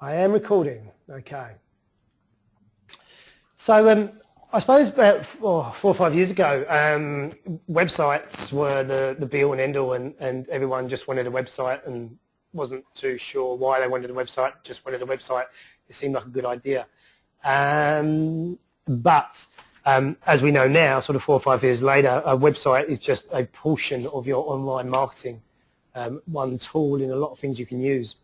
I am recording. Okay. So I suppose about 4 or 5 years ago, websites were the be all and end all, and everyone just wanted a website and wasn't too sure why they wanted a website. Just wanted a website. It seemed like a good idea. But as we know now, sort of 4 or 5 years later, a website is just a portion of your online marketing. One tool in a lot of things you can use.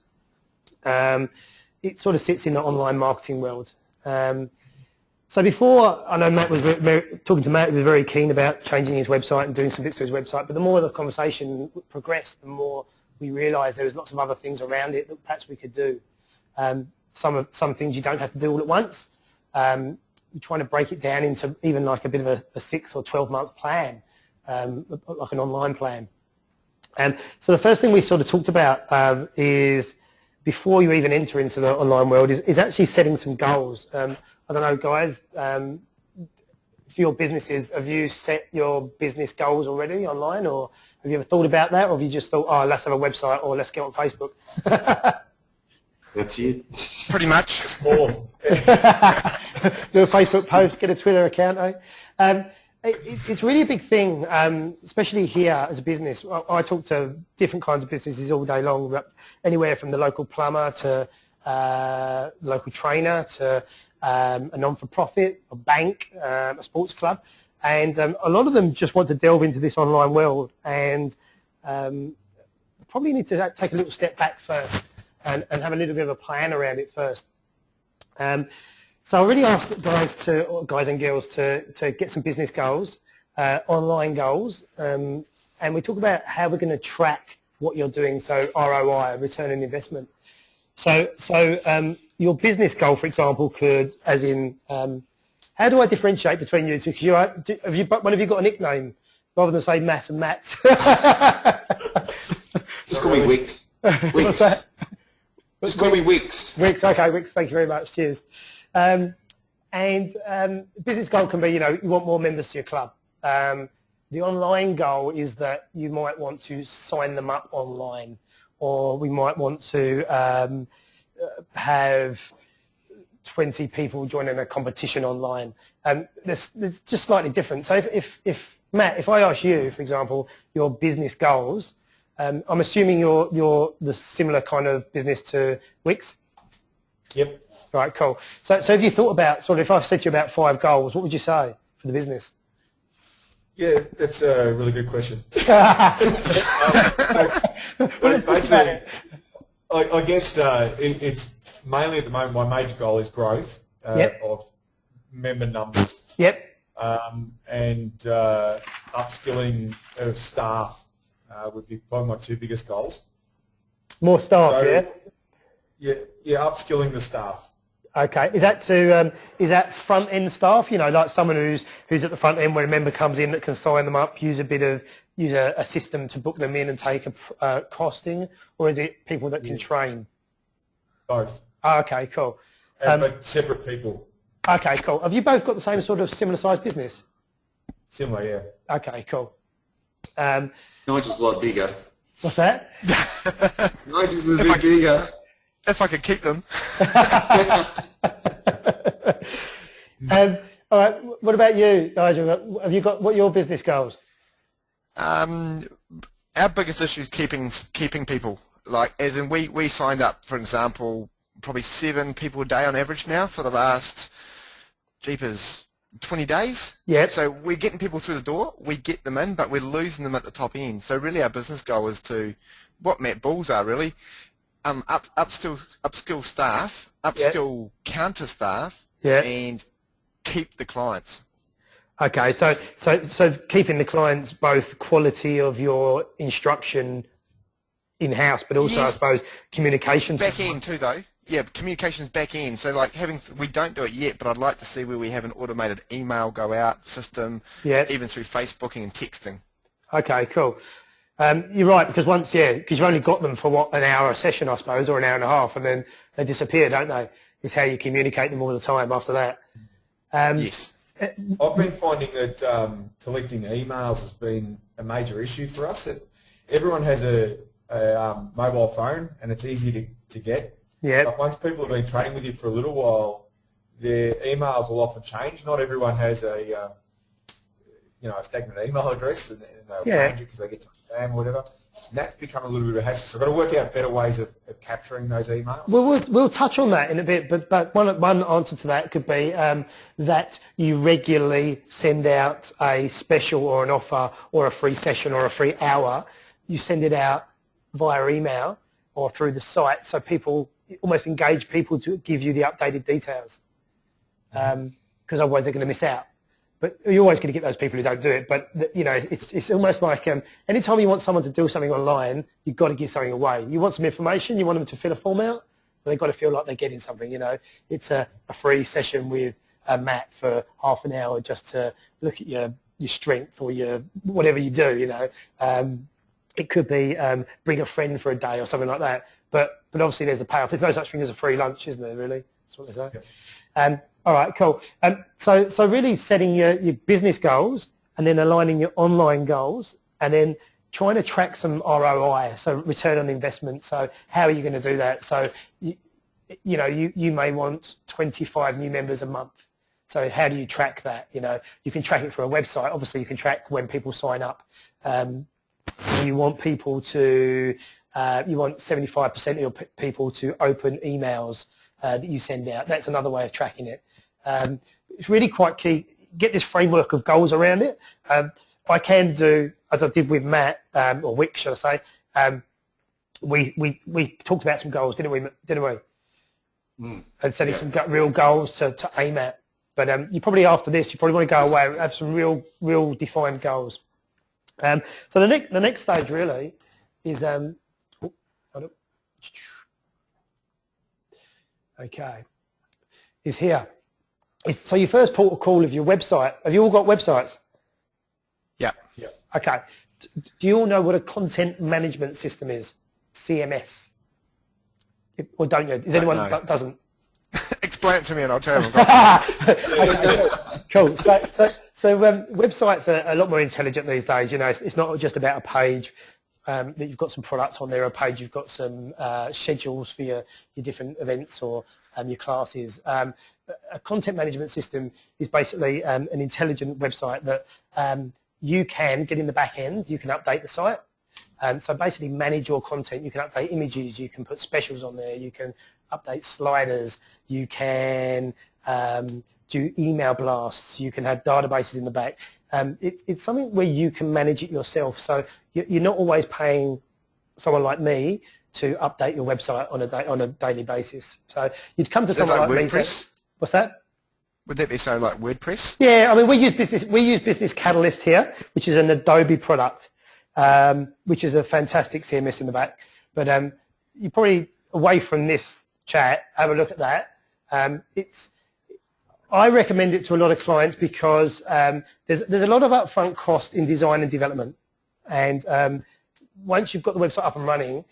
It sort of sits in the online marketing world. So before, I know Matt was talking to Matt, he was very keen about changing his website and doing some bits to his website, but the more the conversation progressed, the more we realised there was lots of other things around it that perhaps we could do. Some things you don't have to do all at once. We're trying to break it down into even like a bit of a 6 or 12 month plan, like an online plan. So the first thing we sort of talked about is, before you even enter into the online world, is actually setting some goals. I don't know, guys, for your businesses, have you set your business goals already online, or have you ever thought about that, or have you just thought, oh, let's have a website, or let's get on Facebook? That's it. Pretty much. Do a Facebook post, get a Twitter account, eh? It's really a big thing, especially here as a business. I talk to different kinds of businesses all day long, anywhere from the local plumber to local trainer to a non-for-profit, a bank, a sports club, and a lot of them just want to delve into this online world, and probably need to take a little step back first and have a little bit of a plan around it first. So I really asked guys and girls to get some business goals, online goals, and we talk about how we're going to track what you're doing, so ROI, return on investment. So your business goal, for example, could, as in, how do I differentiate between you two? One of you got a nickname rather than say Matt and Matt? Just call me Wicks. What's that? Just call me Wicks. Wicks, okay, Wicks, thank you very much, cheers. Business goal can be, you want more members to your club. The online goal is that you might want to sign them up online, or we might want to have 20 people joining a competition online. There's just slightly different. So if Matt, if I ask you, for example, your business goals, I'm assuming you're the similar kind of business to Wix? Yep. Right, cool. So have you thought about, sort of, if I said to you about 5 goals, what would you say for the business? Yeah, that's a really good question. Basically, I guess it's mainly at the moment my major goal is growth of member numbers. Yep. And upskilling of staff would be probably my 2 biggest goals. More staff, Yeah, upskilling the staff. Okay, is that front end staff? Like someone who's at the front end, where a member comes in that can sign them up, use a system to book them in and take a costing, or is it people that can train? Both. Oh, okay, cool. But separate people. Okay, cool. Have you both got the same sort of similar sized business? Similar, yeah. Okay, cool. Nigel's a lot bigger. What's that? Nigel's a bit bigger. If I could keep them. All right, what about you, Nigel? Have you got, what are your business goals? Our biggest issue is keeping people. Like, as in, we signed up, for example, probably 7 people a day on average now for the last, 20 days. Yeah. So we're getting people through the door, we get them in, but we're losing them at the top end. So really our business goal is to, what Matt Bulls are really, upskill staff, upskill counter staff, and keep the clients. Okay, so keeping the clients, both quality of your instruction in-house, but also, I suppose, communications. Back end too, though. Yeah, communications back end. So like we don't do it yet, but I'd like to see where we have an automated email go out system, even through Facebooking and texting. Okay, cool. You're right, because because you've only got them for an hour a session, I suppose, or an hour and a half, and then they disappear, don't they? It's how you communicate them all the time after that. Yes. I've been finding that collecting emails has been a major issue for us. Everyone has a mobile phone, and it's easy to get. Yeah. But once people have been trading with you for a little while, their emails will often change. Not everyone has a a stagnant email address, and they'll change it because they get to spam or whatever. And that's become a little bit of a hassle. So I've got to work out better ways of capturing those emails. Well, we'll touch on that in a bit, but one answer to that could be that you regularly send out a special or an offer or a free session or a free hour. You send it out via email or through the site, so people almost engage people to give you the updated details, because otherwise they're going to miss out. But you're always going to get those people who don't do it. But it's almost like anytime you want someone to do something online, you've got to give something away. You want some information, you want them to fill a form out, but they've got to feel like they're getting something. It's a free session with Matt for half an hour just to look at your strength or your whatever you do. It could be bring a friend for a day or something like that. But obviously there's a payoff. There's no such thing as a free lunch, isn't there? Really, that's what they say. Yep. All right, cool. So really setting your business goals and then aligning your online goals and then trying to track some ROI, so return on investment. So how are you going to do that? So, you may want 25 new members a month. So how do you track that? You can track it for a website. Obviously, you can track when people sign up. You want people to, you want 75% of your people to open emails that you send out. That's another way of tracking it. It's really quite key. Get this framework of goals around it. I can do, as I did with Matt, or Wick, should I say, we talked about some goals, didn't we? And setting some real goals to aim at. But you probably, after this, you probably want to go away and have some real defined goals. So the next stage really is, is here. So your first port of call of your website. Have you all got websites? Yeah. Okay. Do you all know what a content management system is? CMS. Or don't you? Is anyone that doesn't? Explain it to me and I'll tell you. Okay, cool. So websites are a lot more intelligent these days. It's not just about a page that you've got some products on there, a page you've got some schedules for your different events or your classes. A content management system is basically an intelligent website that you can get in the back end. You can update the site. So basically manage your content. You can update images. You can put specials on there. You can update sliders. You can do email blasts. You can have databases in the back. It's something where you can manage it yourself. So you're not always paying someone like me to update your website on a daily basis. So you'd come to someone like me. What's that? Would that be so like WordPress? Yeah, I mean we use Business Catalyst here, which is an Adobe product, which is a fantastic CMS in the back. But you probably, away from this chat, have a look at that. I recommend it to a lot of clients because there's a lot of upfront cost in design and development, and once you've got the website up and running,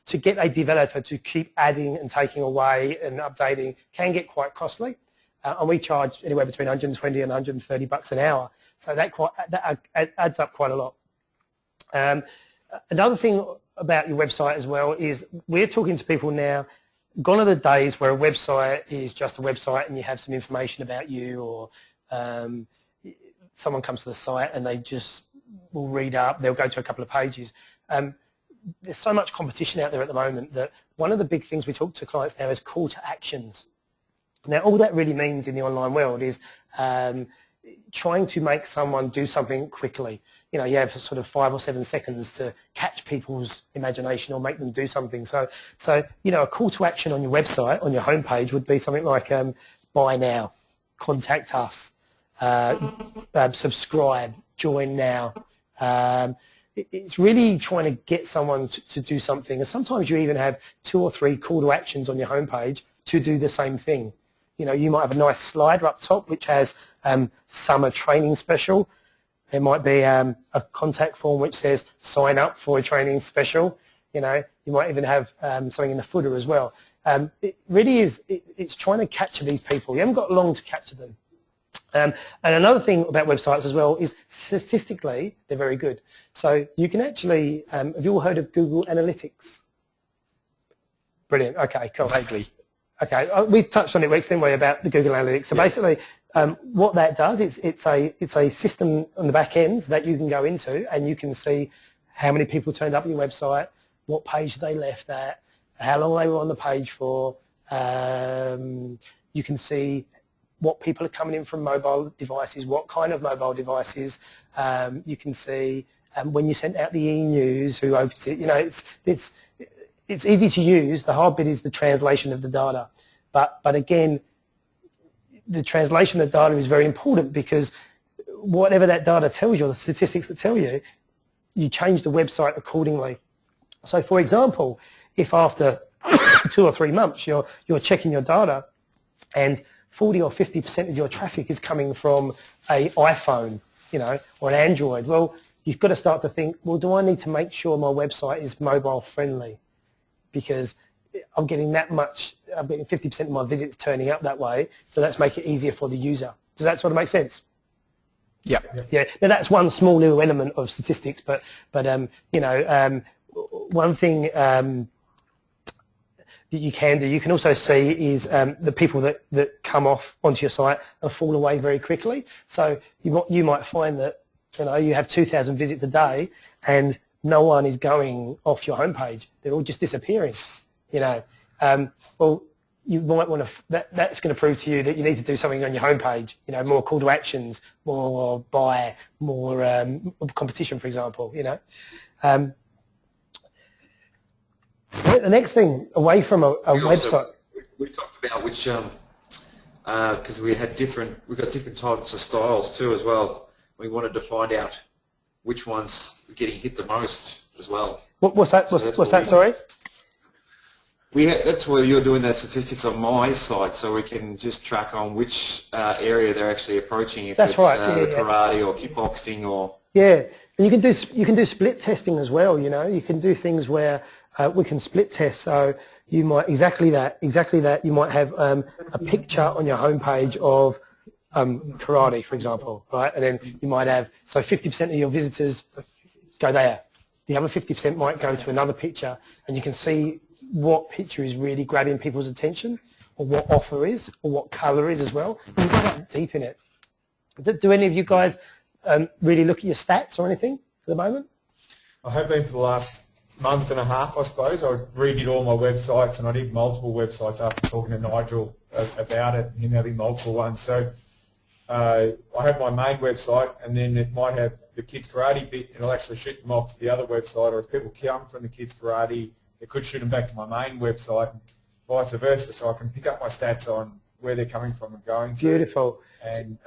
to get a developer to keep adding and taking away and updating can get quite costly, and we charge anywhere between 120 and 130 bucks an hour, so that adds up quite a lot. Another thing about your website as well is we're talking to people now. Gone are the days where a website is just a website and you have some information about you, or someone comes to the site and they just will read up, they'll go to a couple of pages. There's so much competition out there at the moment that one of the big things we talk to clients now is call to actions. Now all that really means in the online world is trying to make someone do something quickly. You have sort of 5 or 7 seconds to catch people's imagination or make them do something. So a call to action on your website, on your homepage, would be something like buy now, contact us, subscribe, join now. It's really trying to get someone to do something. And sometimes you even have 2 or 3 call to actions on your homepage to do the same thing. You might have a nice slider up top which has summer training special. There might be a contact form which says sign up for a training special. You might even have something in the footer as well. It really is, it's trying to capture these people. You haven't got long to capture them. And another thing about websites as well is statistically they're very good. So you can actually, have you all heard of Google Analytics? Brilliant. Okay, cool. Vaguely. Okay, we touched on it weeks, didn't we, about the Google Analytics. So basically, what that does is it's a system on the back end that you can go into, and you can see how many people turned up on your website, what page they left at, how long they were on the page for. You can see what people are coming in from mobile devices, what kind of mobile devices. You can see when you sent out the e-news, who opened it. You know, it's easy to use. The hard bit is the translation of the data. But again, the translation of the data is very important, because whatever that data tells you, or the statistics that tell you, you change the website accordingly. So for example, if after 2 or 3 months you're checking your data and 40 or 50% of your traffic is coming from a iPhone, you know, or an Android, well, you've got to start to think, well, do I need to make sure my website is mobile friendly? Because I'm getting that much, I'm getting 50% of my visits turning up that way, so let's make it easier for the user. Does that sort of make sense? Yeah. Yeah. Now that's one small little element of statistics, but you know, one thing that you can do, you can also see is the people that come off onto your site and fall away very quickly. So you might find that, you know, you have 2,000 visits a day and no one is going off your homepage. They're all just disappearing. You know, well, you might want to. That's going to prove to you that you need to do something on your homepage. You know, more call to actions, more buy, more competition, for example. You know, the next thing away from a website. We talked about which because we've got different types of styles too as well. We wanted to find out which ones are getting hit the most as well. What's that? What's that? Sorry. That's where you're doing the statistics on my site, so we can just track on which area they're actually approaching. If that's it's right. karate or kickboxing or. Yeah, and you can do split testing as well. You know, you can do things where we can split test. So you might exactly that. You might have a picture on your homepage of karate, for example, right? And then you might have 50% of your visitors go there. The other 50% might go to another picture, and you can see what picture is really grabbing people's attention, or what offer is, or what colour is as well. You can go that deep in it. Do any of you guys really look at your stats or anything at the moment? I have been for the last month and a half, I suppose. I redid all my websites, and I did multiple websites after talking to Nigel about it, him having multiple ones. So I have my main website, and then it might have the kids karate bit, and I'll actually shoot them off to the other website, or if people come from the kids karate, it could shoot them back to my main website, and vice versa, so I can pick up my stats on where they're coming from and going to. Beautiful. And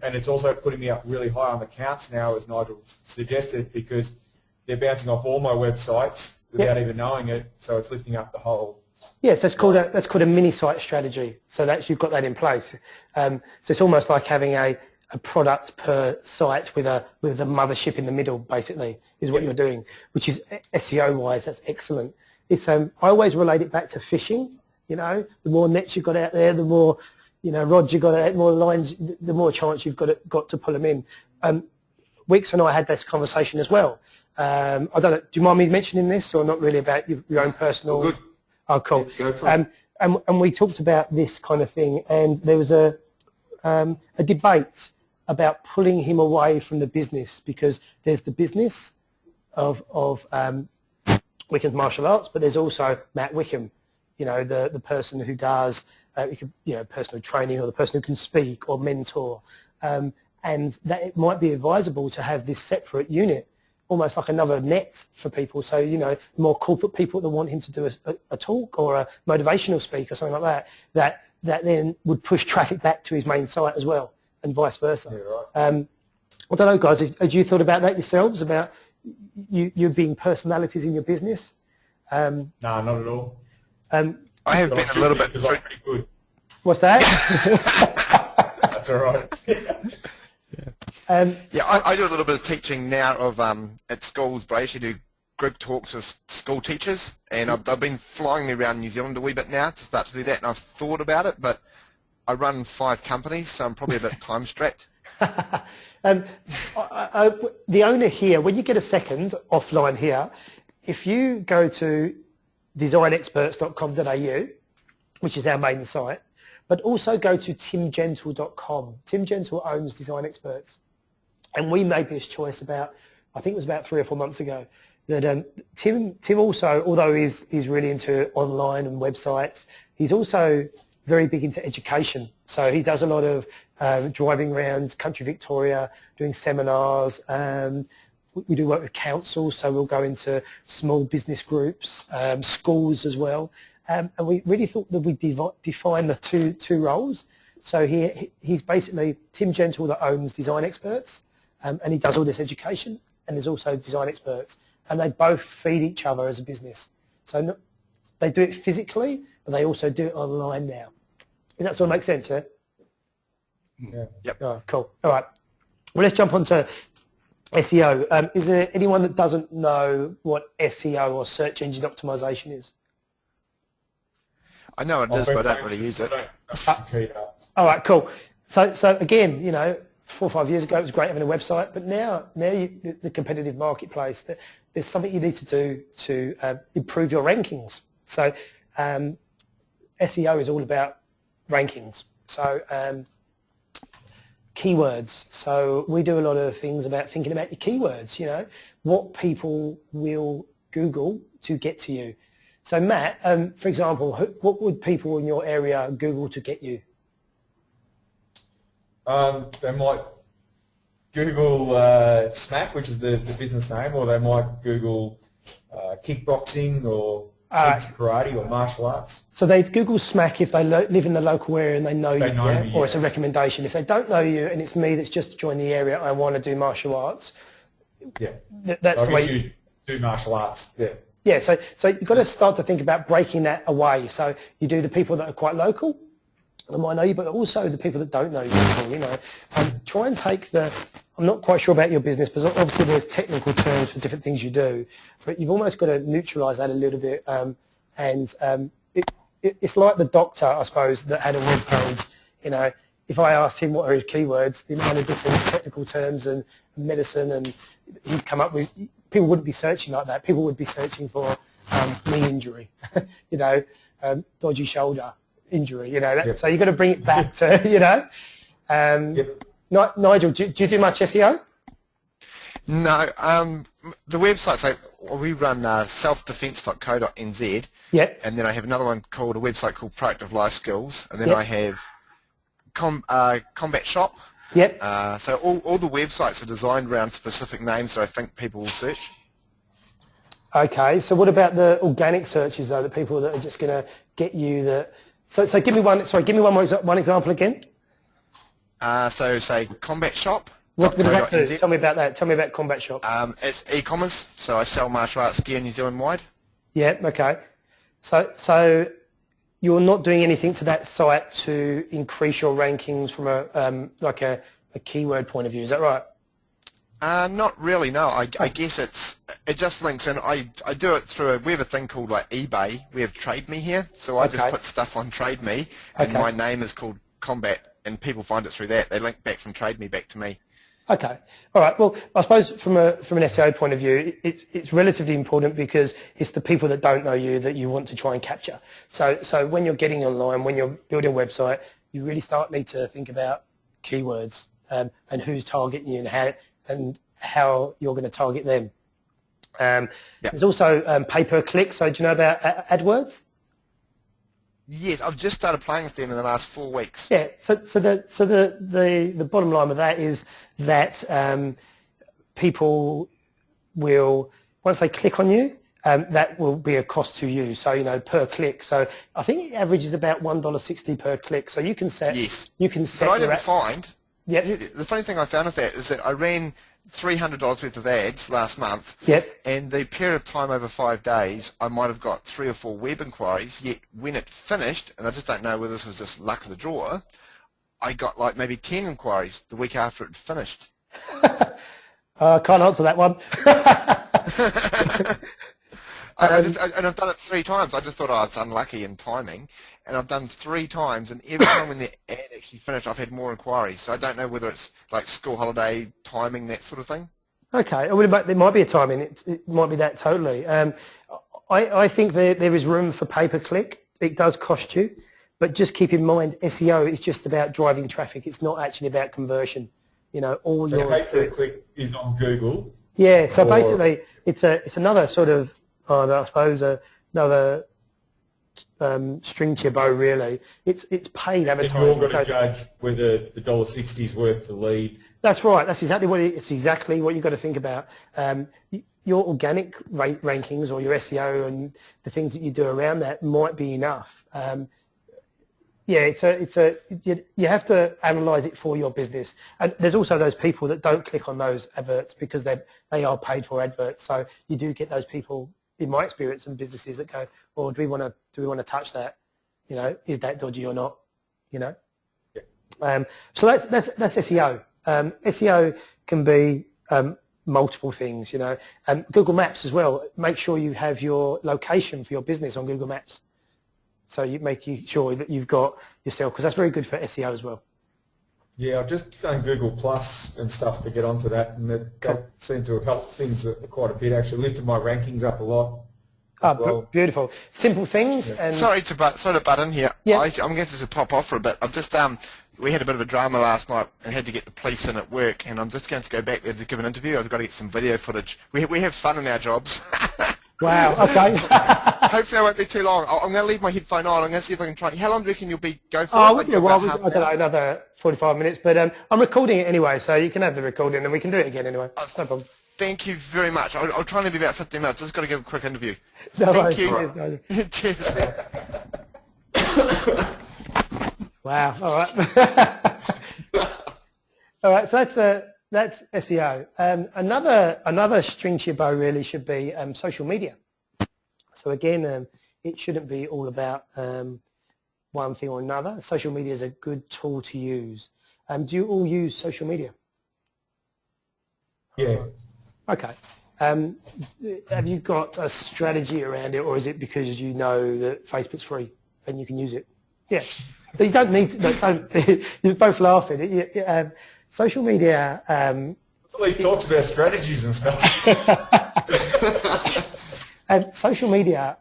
it's also putting me up really high on the counts now, as Nigel suggested, because they're bouncing off all my websites without even knowing it, so it's lifting up the whole. Yes, that's called a mini site strategy. So you've got that in place. So it's almost like having a product per site with a mothership in the middle, basically, is what you're doing, which is SEO wise, that's excellent. It's I always relate it back to fishing. You know, the more nets you've got out there, the more, you know, rods you've got out, the more lines, the more chance you've got to pull them in. Weeks and I had this conversation as well. I don't know. Do you mind me mentioning this, or not really, about your own personal? Good. Oh, cool. Yeah, go for it. And we talked about this kind of thing, and there was a debate about pulling him away from the business, because there's the business of Wickham's martial arts, but there's also Matt Wickham, you know, the person who does personal training, or the person who can speak or mentor, and that it might be advisable to have this separate unit, almost like another net for people. So, you know, more corporate people that want him to do a talk or a motivational speak or something like that then would push traffic back to his main site as well, and vice versa. Yeah, right. I don't know, guys, had you thought about that yourselves, about you being personalities in your business? No, not at all. I have been a little bit. I'm pretty good. What's that? That's all right. I do a little bit of teaching now at schools, but I actually do group talks with school teachers, and I've been flying around New Zealand a wee bit now to start to do that, and I've thought about it, but I run 5 companies, so I'm probably a bit time strapped. The owner here, when you get a second offline here, if you go to designexperts.com.au, which is our main site, but also go to timgentle.com. Tim Gentle owns Design Experts. And we made this choice I think it was about 3 or 4 months ago, that Tim also, although he's really into online and websites, he's also very big into education. So he does a lot of driving around country Victoria, doing seminars. We do work with councils, so we'll go into small business groups, schools as well. And we really thought that we define the two roles. So he's basically Tim Gentle that owns Design Experts, and he does all this education, and there's also Design Experts. And they both feed each other as a business. So they do it physically, but they also do it online now. Does that sort of make sense, yeah? Yeah. Yep. Oh, cool. All right. Well, let's jump on to SEO. Is there anyone that doesn't know what SEO or search engine optimization is? I know it is, but I don't really use it. All right, cool. So again, 4 or 5 years ago, it was great having a website, but now the competitive marketplace, there's something you need to do to improve your rankings. So SEO is all about rankings. So keywords. So we do a lot of things about thinking about your keywords, what people will Google to get to you. So Matt, for example, what would people in your area Google to get you? They might Google Smack, which is the business name, or they might Google kickboxing or kids karate or martial arts. So they'd Google Smack if they live in the local area and they know you, me, or it's a recommendation. If they don't know you and it's me that's just joined the area, I want to do martial arts. Yeah, that's so the way you do martial arts. Yeah. Yeah, so you've got to start to think about breaking that away. So you do the people that are quite local, that might know you, but also the people that don't know you. Try and take I'm not quite sure about your business, but obviously there's technical terms for different things you do, but you've almost got to neutralise that a little bit. It's like the doctor, I suppose, that had a web page. If I asked him what are his keywords, the amount of different technical terms and medicine, and he'd come up with, people wouldn't be searching like that. People would be searching for knee injury, dodgy shoulder injury, Yep. So you've got to bring it back to, Yep. Nigel, do you do much SEO? No, the website, so we run selfdefense.co.nz, Yep. and then I have another one called a website called Proactive Life Skills, and then Yep. I have Combat Shop. Yep. So all the websites are designed around specific names that I think people will search. Okay, so what about the organic searches though, the people that are just going to get you the... So give me one example again. So say Combat Shop. What does that do? Tell me about that. Tell me about Combat Shop. It's e-commerce, so I sell martial arts gear New Zealand wide. Yeah, okay. So you're not doing anything to that site to increase your rankings from a keyword point of view, is that right? Not really, no. I guess it just links in. I do it through we have a thing called like eBay. We have Trade Me here, so I just put stuff on Trade Me, and my name is called Combat, and people find it through that. They link back from Trade Me back to me. Okay, all right. Well, I suppose from an SEO point of view, it's relatively important because it's the people that don't know you that you want to try and capture. So when you're getting online, when you're building a website, you really need to think about keywords and who's targeting you and how you're going to target them. There's also pay-per-click. So do you know about AdWords? Yes, I've just started playing with them in the last 4 weeks. Yeah. So the bottom line with that is that people will, once they click on you, that will be a cost to you. So per click. So I think it averages about $1.60 per click. So you can set. Yes. You can set. But I didn't find. Yeah. The funny thing I found with that is that I ran $300 worth of ads last month. Yep. And the period of time over 5 days, I might have got 3 or 4 web inquiries. Yet when it finished, and I just don't know whether this was just luck of the draw, I got like maybe 10 inquiries the week after it finished. I can't answer that one. And I've done it 3 times. I just thought I was unlucky in timing, and I've done 3 times, and every time when the ad actually finished, I've had more inquiries. So I don't know whether it's like school holiday timing, that sort of thing. Okay, well, there might be a timing. It might be that totally. I think there is room for pay-per-click. It does cost you, but just keep in mind SEO is just about driving traffic. It's not actually about conversion. You know, all So your pay-per-click is on Google. Yeah, so basically it's another sort of, I suppose, another string to your bow, really. It's paid advertising. And you're going to judge whether the $1.60 is worth the lead. That's right. That's exactly what it's exactly what you've got to think about. Your organic rankings or your SEO and the things that you do around that might be enough. Yeah, you have to analyse it for your business. And there's also those people that don't click on those adverts because they are paid for adverts. So you do get those people, in my experience, in businesses that go, "Well, do we want to touch that? You know, is that dodgy or not? You know." Yeah. So that's SEO. SEO can be multiple things. You know, Google Maps as well. Make sure you have your location for your business on Google Maps. So you make sure that you've got yourself, because that's very good for SEO as well. Yeah, I've just done Google Plus and stuff to get onto that, and that seemed to have helped things quite a bit. Actually, lifted my rankings up a lot. Oh, beautiful! Simple things. Yeah. And sorry to butt in here. Yeah. I'm going to pop off for a bit. I've just we had a bit of a drama last night and had to get the police in at work, and I'm just going to go back there to give an interview. I've got to get some video footage. We have fun in our jobs. Wow, okay. Hopefully I won't be too long. I'm going to leave my headphone on. I'm going to see if I can try. How long do you reckon you'll go for? Like yeah, well, I don't know, another 45 minutes, but I'm recording it anyway, so you can have the recording and we can do it again anyway. No problem. Thank you very much. I'll try and leave about 15 minutes. Just got to give a quick interview. No Thank worries. you. Cheers. Wow, all right. All right, so that's SEO. Another string to your bow really should be social media. So again, it shouldn't be all about one thing or another. Social media is a good tool to use. Do you all use social media? Yeah. Okay. Have you got a strategy around it, or is it because you know that Facebook's free and you can use it? Yeah. But you don't need to. Don't. You're both laughing. Social media. At least talks about strategies and stuff. Social media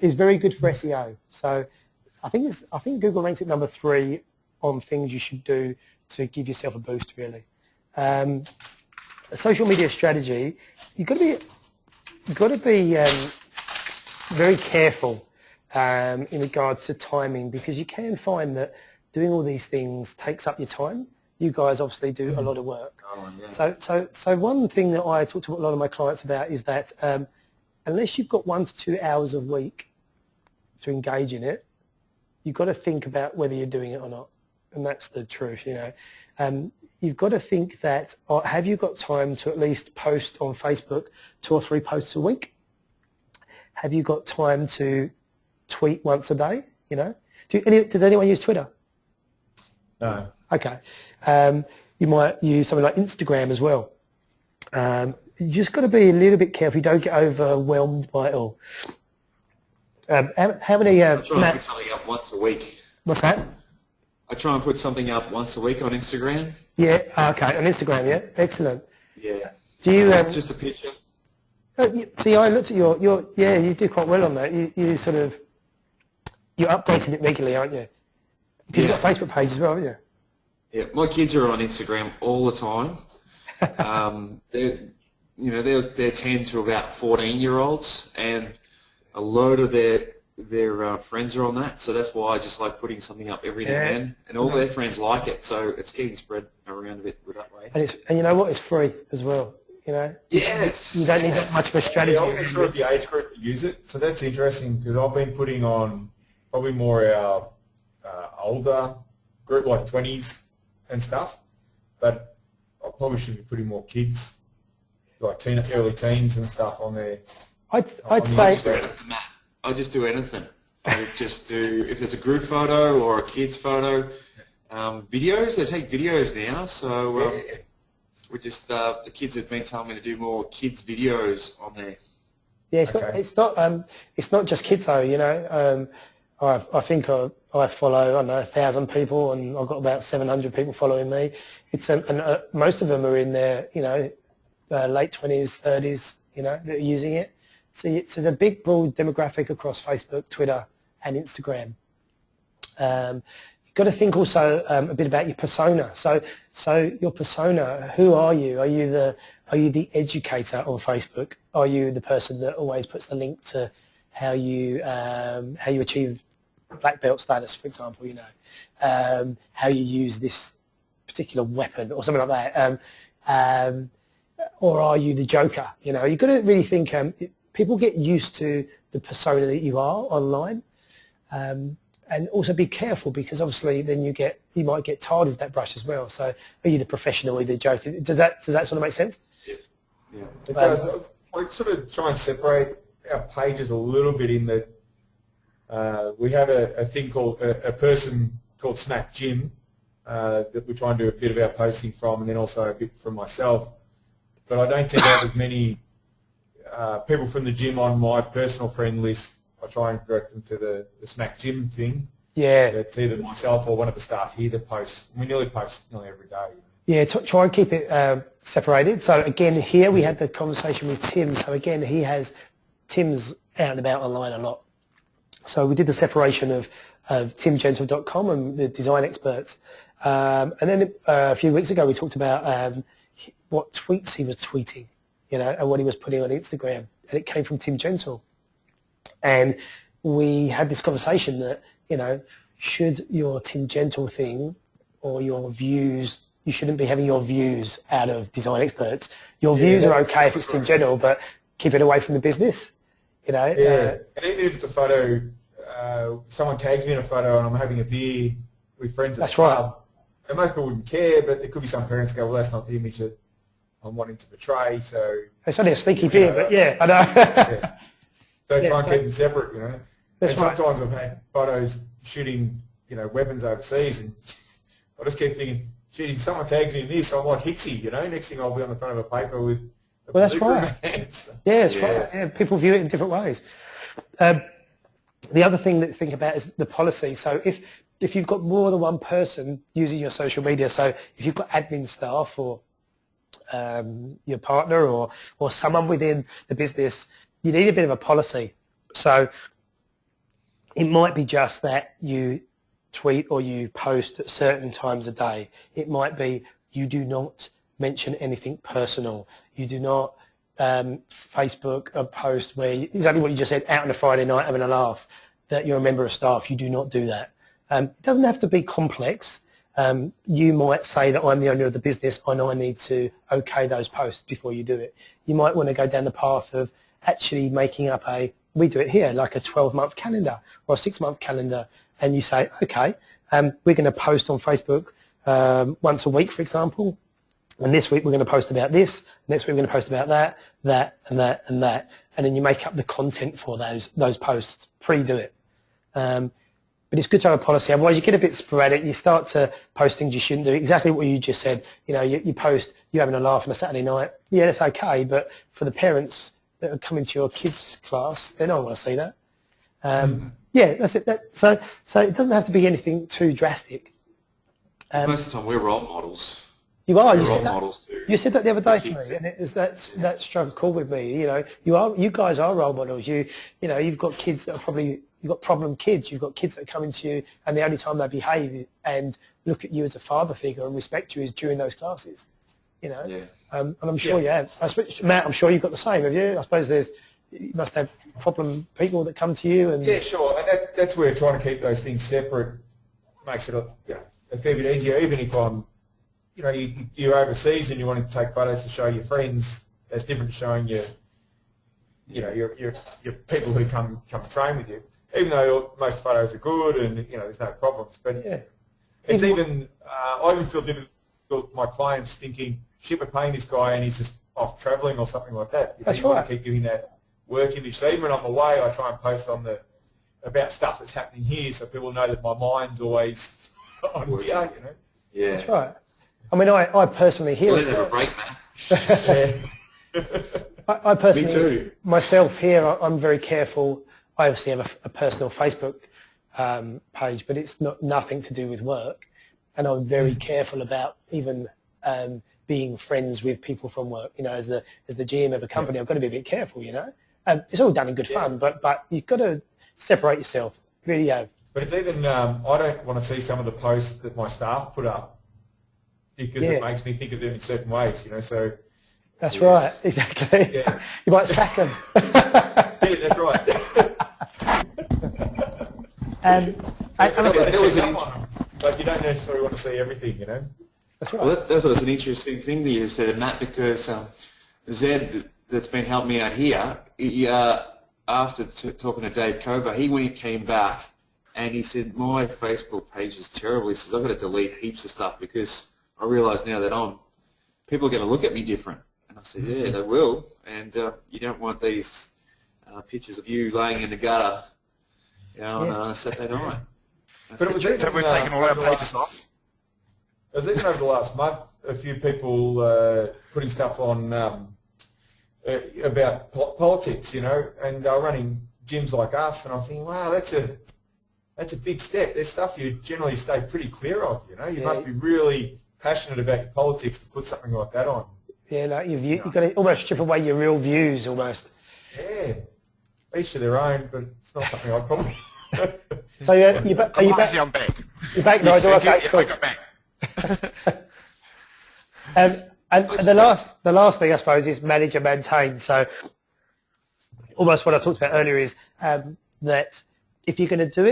is very good for SEO. So I think Google ranks at number 3 on things you should do to give yourself a boost. Really, a social media strategy. You've got to be very careful in regards to timing, because you can find that doing all these things takes up your time. You guys obviously do a lot of work. Oh, yeah. So one thing that I talk to a lot of my clients about is that unless you've got 1 to 2 hours a week to engage in it, you've got to think about whether you're doing it or not. And that's the truth, you know. You've got to think that, have you got time to at least post on Facebook 2 or 3 posts a week? Have you got time to tweet once a day, you know? Does anyone use Twitter? No. Okay. You might use something like Instagram as well. You just got to be a little bit careful. You don't get overwhelmed by it all. How many? I try and put something up once a week. What's that? I try and put something up once a week on Instagram. Yeah. Okay. On Instagram. Yeah. Excellent. Yeah. Do you? Just a picture. See, I looked at your. Yeah, you do quite well on that. You sort of. You're updating it regularly, aren't you? Because you've got a Facebook page as well, haven't you? Yeah. My kids are on Instagram all the time. They're 10 to about 14-year-olds, and a load of their friends are on that. So that's why I just like putting something up every now and then, and all their friends like it. So it's getting spread around a bit that way. And you know what? It's free as well. You know. Yeah. You don't need that much of a strategy. Yeah, I'm sure of the age group to use it. So that's interesting, because I've been putting on probably more our older group, like 20s and stuff, but I probably should be putting more kids, like early teens and stuff on there. I'd say. I just do anything. I just do, if it's a group photo or a kid's photo, videos. They take videos now, so we just the kids have been telling me to do more kids videos on there. Yeah, it's not just kids though. You know, I think I follow 1,000 people, and I've got about 700 people following me. And most of them are in their late 20s, 30s. You know, that are using it. So there's a big, broad demographic across Facebook, Twitter, and Instagram. You've got to think also a bit about your persona. So your persona, who are you? Are you the educator on Facebook? Are you the person that always puts the link to how you achieve black belt status, for example? You know, how you use this particular weapon or something like that. Or are you the joker? You know, you've got to really think. People get used to the persona that you are online. And also be careful, because obviously then you might get tired of that brush as well. So are you the professional or the joker? Does that sort of make sense? Yeah. It does. I sort of try and separate our pages a little bit in that we have a thing called a person called Smack Jim that we try and do a bit of our posting from, and then also a bit from myself. But I don't tend to have as many people from the gym on my personal friend list. I try and direct them to the Smack Gym thing. Yeah. It's either myself or one of the staff here that posts. We nearly post nearly every day. Yeah, try and keep it separated. So again, here we had the conversation with Tim. So again, Tim's out and about online a lot. So we did the separation of timgentle.com and the design experts. And then a few weeks ago, we talked about what tweets he was tweeting, you know, and what he was putting on Instagram. And it came from Tim Gentle. And we had this conversation that, you know, should your Tim Gentle thing or your views, you shouldn't be having your views out of design experts. Your views are okay if it's Tim Gentle, but keep it away from the business, you know. Yeah, and even if it's a photo, someone tags me in a photo and I'm having a beer with friends at the club, and most people wouldn't care, but there could be some parents go, well, that's not the image that I'm wanting to portray, so... It's only a sneaky beer, but yeah, I know. Yeah. So try and keep them separate, you know. That's and sometimes I've had photos shooting, you know, weapons overseas, and I just keep thinking, gee, someone tags me in this, I'm like Hicksy, you know. Next thing I'll be on the front of a paper with a that's right. Yeah, that's right. Yeah, people view it in different ways. The other thing that to think about is the policy. So if you've got more than one person using your social media, so if you've got admin staff or your partner or someone within the business, you need a bit of a policy. So it might be just that you tweet or you post at certain times a day. It might be you do not mention anything personal. You do not Facebook a post where exactly what you just said, out on a Friday night having a laugh, that you're a member of staff. You do not do that. It doesn't have to be complex. You might say that I'm the owner of the business and I need to okay those posts before you do it. You might want to go down the path of actually making up we do it here, like a 12-month calendar or a 6-month calendar, and you say, okay, we're going to post on Facebook once a week, for example, and this week we're going to post about this, next week we're going to post about that, and that, and that, and then you make up the content for those posts, pre-do it. But it's good to have a policy, otherwise you get a bit sporadic, you start to post things you shouldn't do, exactly what you just said, you know, you post, you're having a laugh on a Saturday night, yeah, that's okay, but for the parents that are coming to your kids' class, they don't want to see that. Yeah, that's it. So it doesn't have to be anything too drastic. Most of the time we're role models. You are. We're role models too. You said that the other day to me, and that struck a chord with me. You know, you guys are role models. You know, you've got kids that are you've got problem kids. You've got kids that are coming to you, and the only time they behave and look at you as a father figure and respect you is during those classes. You know, and I'm sure you have. Matt, I'm sure you've got the same, have you? I suppose you must have problem people that come to you. And yeah, sure, and that's where trying to keep those things separate makes it a fair bit easier. Even if you're overseas and you want to take photos to show your friends, that's different to showing your people who come train with you. Even though most photos are good and there's no problems, but it's even I even feel difficult with my clients thinking, shit, we're paying this guy and he's just off travelling or something like that. That's right. Want to keep giving that work image. So even when I'm away, I try and post about stuff that's happening here, so people know that my mind's always on here. Yeah, that's right. I mean, I personally here. Let it have a break, man. I personally, Me too. Myself here, I'm very careful. I obviously have a personal Facebook page, but it's nothing to do with work, and I'm very careful about even being friends with people from work. You know, as the GM of a company, I've got to be a bit careful. You know, It's all done in good fun, but you've got to separate yourself. Really have. But it's even, I don't want to see some of the posts that my staff put up because it makes me think of them in certain ways, so. That's right, exactly. Yeah. You might sack them. Yeah, that's right. But you don't necessarily want to see everything, That's right. Well, that was an interesting thing that you said, Matt, because Zed, that's been helping me out here, he, after talking to Dave Cover, he came back and he said, my Facebook page is terrible. He says, I've got to delete heaps of stuff because I realise now that people are going to look at me different. And I said, yeah, they will. And you don't want these pictures of you laying in the gutter, on a Saturday night. But it was so we've taken all our pages off. It was even over the last month, a few people putting stuff on about politics, and they're running gyms like us, and I'm thinking, wow, that's a big step. There's stuff you generally stay pretty clear of, You must be really passionate about your politics to put something like that on. Yeah, no, you've got to almost strip away your real views, almost. Yeah, each to their own, but it's not something I'd probably... So are you back? I'm back. You're back, Yes, Nigel? Okay, cool. I got back. And the last thing, I suppose, is manage and maintain. So almost what I talked about earlier is that if you're going to do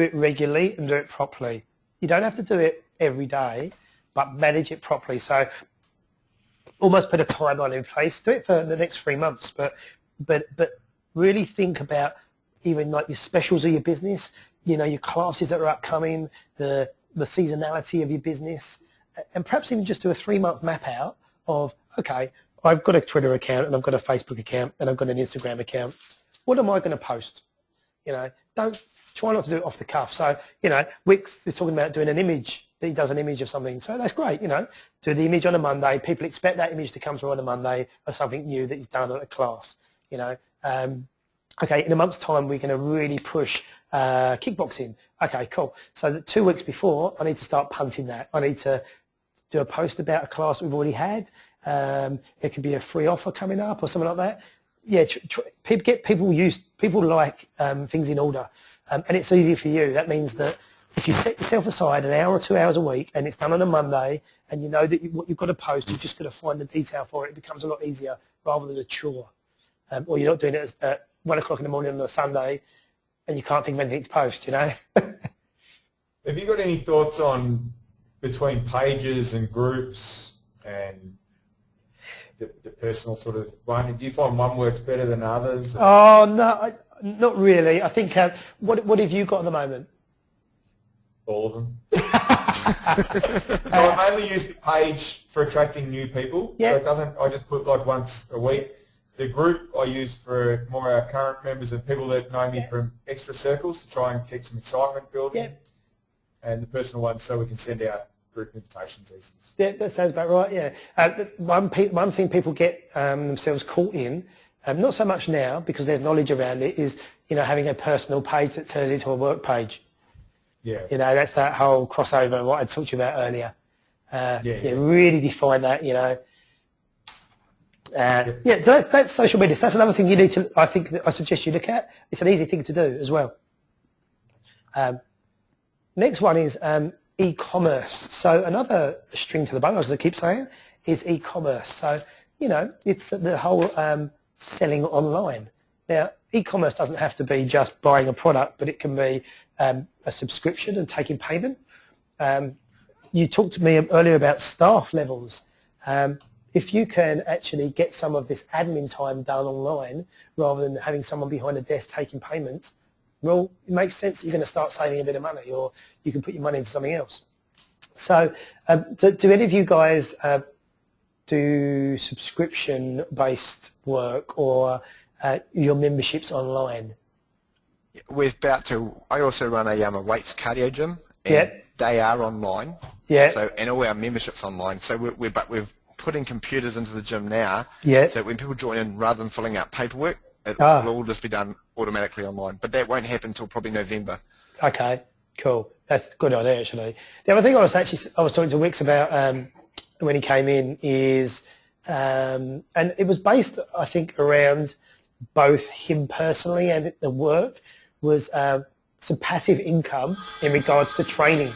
it regularly and do it properly. You don't have to do it every day, but manage it properly. So almost put a timeline in place. Do it for the next 3 months, but really think about even like your specials of your business, your classes that are upcoming, the seasonality of your business, and perhaps even just do a 3-month map out of, okay, I've got a Twitter account and I've got a Facebook account and I've got an Instagram account. What am I going to post? Don't try not to do it off the cuff. So, Wix is talking about doing an image. He does an image of something. So that's great, do the image on a Monday. People expect that image to come through on a Monday or something new that he's done at a class, Okay, in a month's time, we're going to really push kickboxing. Okay, cool. So that 2 weeks before, I need to start punting that. I need to do a post about a class we've already had. It could be a free offer coming up or something like that. Yeah, people like things in order, and it's easy for you. That means that if you set yourself aside an hour or 2 hours a week, and it's done on a Monday, and you know that what you've got to post, you've just got to find the detail for it. It becomes a lot easier rather than a chore. Or you're not doing it at 1 o'clock in the morning on a Sunday, and you can't think of anything to post. Have you got any thoughts on between pages and groups and the personal sort of one? Do you find one works better than others? Oh, no, not really. I think, what have you got at the moment? All of them. I mainly use the page for attracting new people. Yeah. So it doesn't, I just put like once a week. The group I use for more our current members and people that know me from extra circles to try and keep some excitement building. Yeah. And the personal ones so we can send out group invitations easy. Yeah, that sounds about right, yeah. One thing people get themselves caught in, not so much now because there's knowledge around it, is, having a personal page that turns into a work page. Yeah. That's that whole crossover, what I talked to you about earlier. Really define that, so that's social media. So that's another thing you need to, I suggest you look at. It's an easy thing to do as well. Next one is e-commerce. So another string to the bow, as I keep saying, is e-commerce. So, it's the whole selling online. Now, e-commerce doesn't have to be just buying a product, but it can be a subscription and taking payment. You talked to me earlier about staff levels. If you can actually get some of this admin time done online rather than having someone behind a desk taking payments, well, it makes sense that you're going to start saving a bit of money, or you can put your money into something else. So do any of you guys do subscription-based work or your memberships online? We're about to. I also run a weights cardio gym, and Yeah. they are online. Yeah. So and all our memberships online. So we've putting computers into the gym now. Yeah. So when people join in, rather than filling out paperwork, it will all just be done automatically online. But that won't happen until probably November. Okay, cool. That's a good idea, actually. The other thing I was talking to Wix about when he came in is, and it was based, I think, around both him personally and at the work was some passive income in regards to training.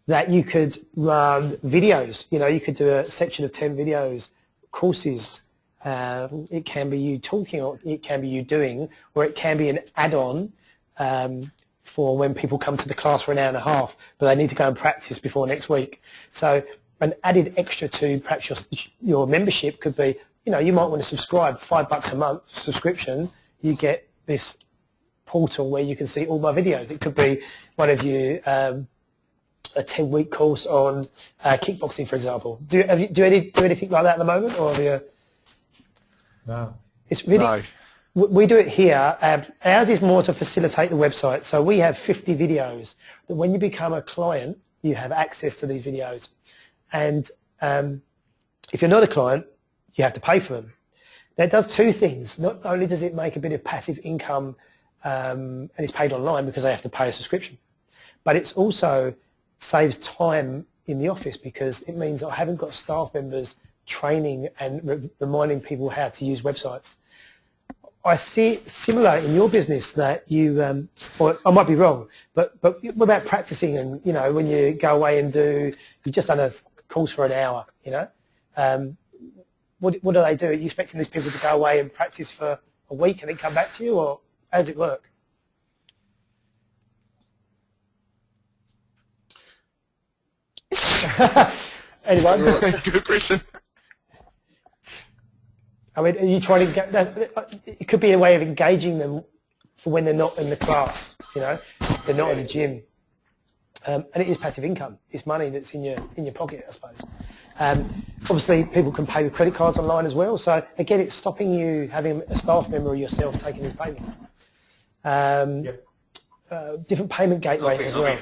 That you could run videos. You know, you could do a section of 10 videos, courses. It can be you talking, or it can be you doing, or it can be an add-on for when people come to the class for an hour and a half, but they need to go and practice before next week. So an added extra to perhaps your membership could be, you know, you might want to subscribe, $5 a month subscription. You get this portal where you can see all my videos. It could be one of you. A 10-week course on kickboxing, for example. Do you do anything like that at the moment, or have you? No. It's really. No. We do it here. Ours is more to facilitate the website. So we have 50 videos that when you become a client, you have access to these videos. And if you're not a client, you have to pay for them. Now, it does two things. Not only does it make a bit of passive income, and it's paid online because they have to pay a subscription, but it's also saves time in the office, because it means I haven't got staff members training and reminding people how to use websites. I see it similar in your business that you, or I might be wrong, but what about practicing, and, you know, when you go away and you've just done a course for an hour, you know, what do they do? Are you expecting these people to go away and practice for a week and then come back to you, or how does it work? Anyway, Good question. I mean, are you trying to get that? It could be a way of engaging them for when they're not in the class. You know, they're not in the gym, and it is passive income. It's money that's in your pocket, I suppose. Obviously, people can pay with credit cards online as well. So again, it's stopping you having a staff member or yourself taking these payments. Different payment gateway as well.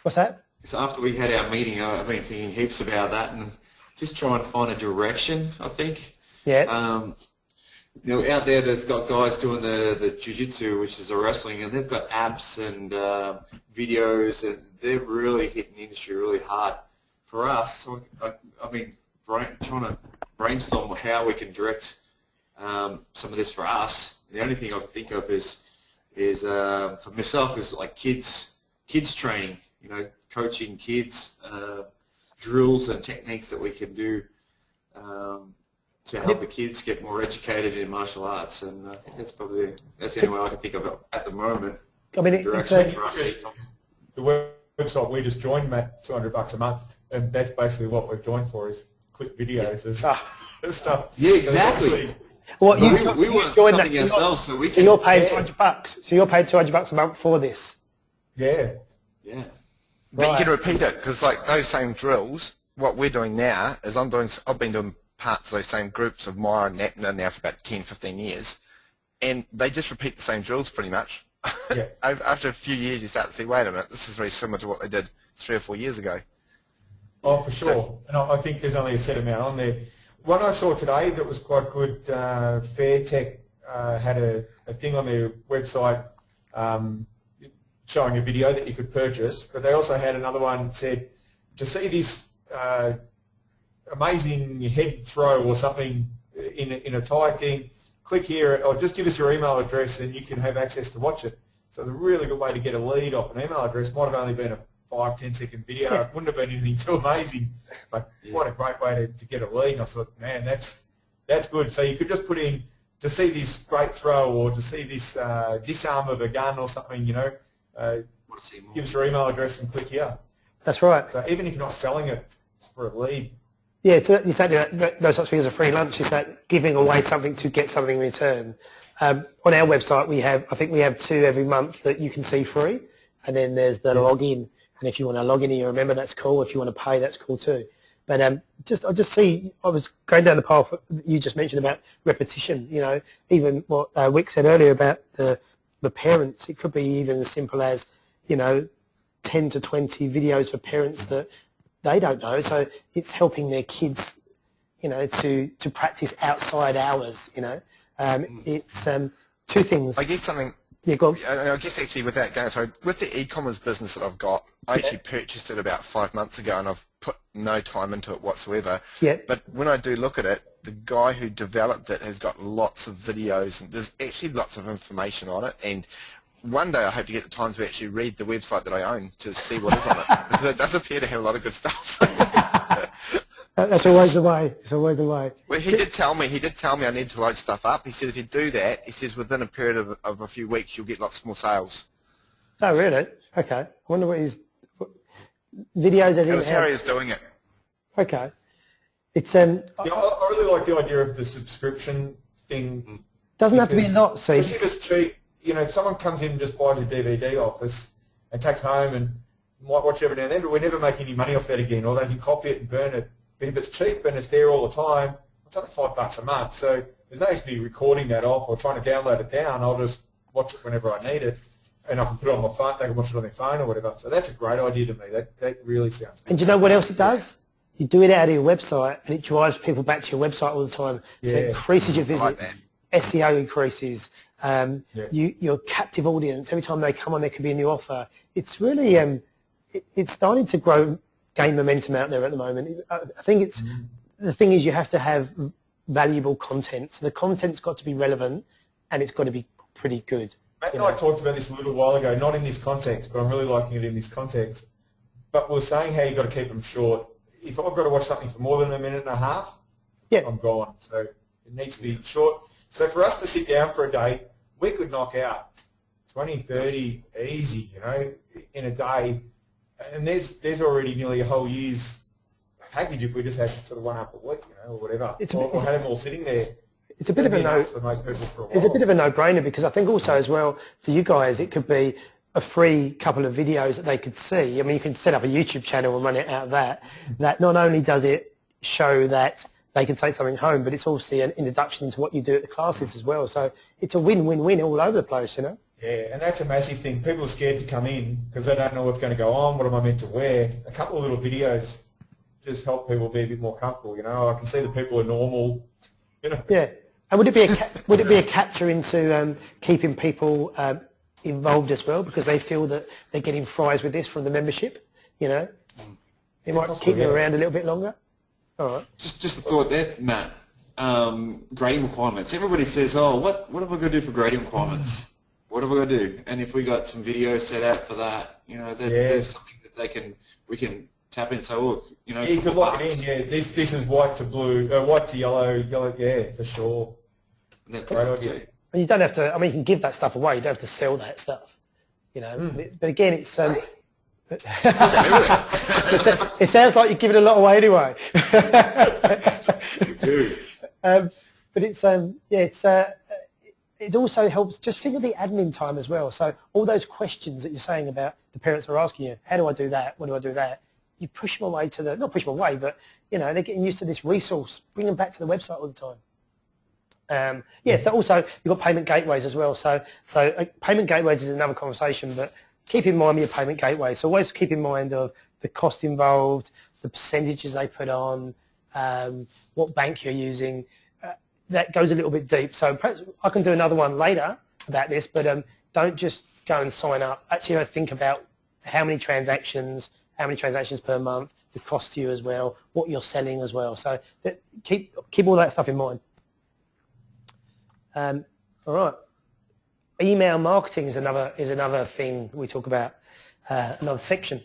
What's that? So after we had our meeting, I've been thinking heaps about that and just trying to find a direction, I think. Yeah. You know, out there they've got guys doing the jiu-jitsu, which is the wrestling, and they've got apps and videos, and they're really hitting the industry really hard. For us, I mean, trying to brainstorm how we can direct some of this for us. The only thing I can think of is for myself is like kids training. You know, coaching kids, drills and techniques that we can do to help the kids get more educated in martial arts, and I think that's the only way I can think of it at the moment. I mean, the website we just joined, Matt, $200 a month, and that's basically what we've joined for, is clip videos of stuff. Yeah, exactly. Well, we want something ourselves, so we can. So you're paid $200. So you're paid $200 a month for this. Yeah. Yeah. But you can repeat it, because like those same drills, what we're doing now is I've been doing parts of those same groups of Maya and Natna now for about 10, 15 years, and they just repeat the same drills pretty much. Yeah. After a few years, you start to see, wait a minute, this is very similar to what they did 3 or 4 years ago. Oh, for sure. And I think there's only a set amount on there. One I saw today that was quite good, Fairtech had a thing on their website showing a video that you could purchase, but they also had another one that said, to see this amazing head throw or something in a Thai thing, click here, or just give us your email address and you can have access to watch it. So it's a really good way to get a lead off an email address. Might have only been a 5-10 second video. It wouldn't have been anything too amazing, but what a great way to get a lead. And I thought, man, that's good. So you could just put in, to see this great throw, or to see this disarm of a gun or something, you know, give us your email address and click here. That's right. So even if you're not selling it for a lead. Yeah, it's exactly no such thing as a free lunch. It's that giving away something to get something in return. On our website, I think we have 2 every month that you can see free, and then there's the login. And if you want to log in and you remember, that's cool. If you want to pay, that's cool too. But I was going down the path you just mentioned about repetition. You know, even what Wick said earlier about the parents. It could be even as simple as, you know, 10 to 20 videos for parents that they don't know. So it's helping their kids, you know, to practice outside hours. You know, it's 2 things. I guess something Yeah, go on. I guess actually with that going, so with the e-commerce business that I've got, I actually purchased it about 5 months ago and I've put no time into it whatsoever. Yeah. But when I do look at it, the guy who developed it has got lots of videos and there's actually lots of information on it. And one day I hope to get the time to actually read the website that I own to see what is on it, because it does appear to have a lot of good stuff. That's always the way. It's always the way. Well, he did tell me I need to load stuff up. He said if you do that, he says within a period of a few weeks you'll get lots more sales. Oh, really? Okay. I wonder what his videos as in That's how he is doing it. Okay. It's I really like the idea of the subscription thing. Doesn't have to be a lot, see. Especially if it's cheap. You know, if someone comes in and just buys a DVD off us and takes it home and might watch every now and then, but we never make any money off that again, or they can copy it and burn it. But if it's cheap and it's there all the time, it's only $5 a month. So there's no use to be recording that off or trying to download it down. I'll just watch it whenever I need it, and I can put it on my phone. They can watch it on their phone or whatever. So that's a great idea to me. That really sounds good. And do you know what else it does? You do it out of your website, and it drives people back to your website all the time. So it increases your visit. SEO increases. Your captive audience. Every time they come on, there could be a new offer. It's really it's starting to gain momentum out there at the moment. I think it's the thing is you have to have valuable content. So the content's got to be relevant, and it's got to be pretty good. Matt and I talked about this a little while ago, not in this context, but I'm really liking it in this context. But we're saying how you've got to keep them short. If I've got to watch something for more than a minute and a half, I'm gone. So it needs to be short. So for us to sit down for a day, we could knock out 20, 30 easy, you know, in a day. And there's already nearly a whole year's package if we just had sort of one up a week, you know, or whatever. Or had them all sitting there. It's a bit of a no. For most people for a while. It's a bit of a no-brainer, because I think also as well for you guys it could be a free couple of videos that they could see. I mean, you can set up a YouTube channel and run it out of that. That not only does it show that they can take something home, but it's also an introduction into what you do at the classes as well. So it's a win-win-win all over the place, you know. Yeah, and that's a massive thing. People are scared to come in because they don't know what's going to go on. What am I meant to wear? A couple of little videos just help people be a bit more comfortable. You know, I can see the people are normal. You know. Yeah, and would it be a capture into keeping people involved as well, because they feel that they're getting fries with this from the membership? You know, it might keep them around a little bit longer. All right. Just a thought there, Matt. Grading requirements. Everybody says, "Oh, what have I got to do for grading requirements? What have I got to do?" And if we got some videos set out for that, you know, there's something that we can tap in. So look, you know, you could lock it in. Yeah, this is white to blue, white to yellow. Yeah, for sure. Great idea. And you don't have to. I mean, you can give that stuff away. You don't have to sell that stuff. You know, but again, it's. It sounds like you're giving a lot away anyway. You do. But it's it also helps. Just think of the admin time as well. So all those questions that you're saying about the parents are asking you, how do I do that? When do I do that? You push them away to not push them away, but you know they're getting used to this resource. Bring them back to the website all the time. So also you've got payment gateways as well. So payment gateways is another conversation, but keep in mind your payment gateway. So always keep in mind of the cost involved, the percentages they put on, what bank you're using. That goes a little bit deep. So perhaps I can do another one later about this, but don't just go and sign up. Actually, think about how many transactions per month, the cost to you as well, what you're selling as well. So keep all that stuff in mind. All right. Email marketing is another thing we talk about, another section.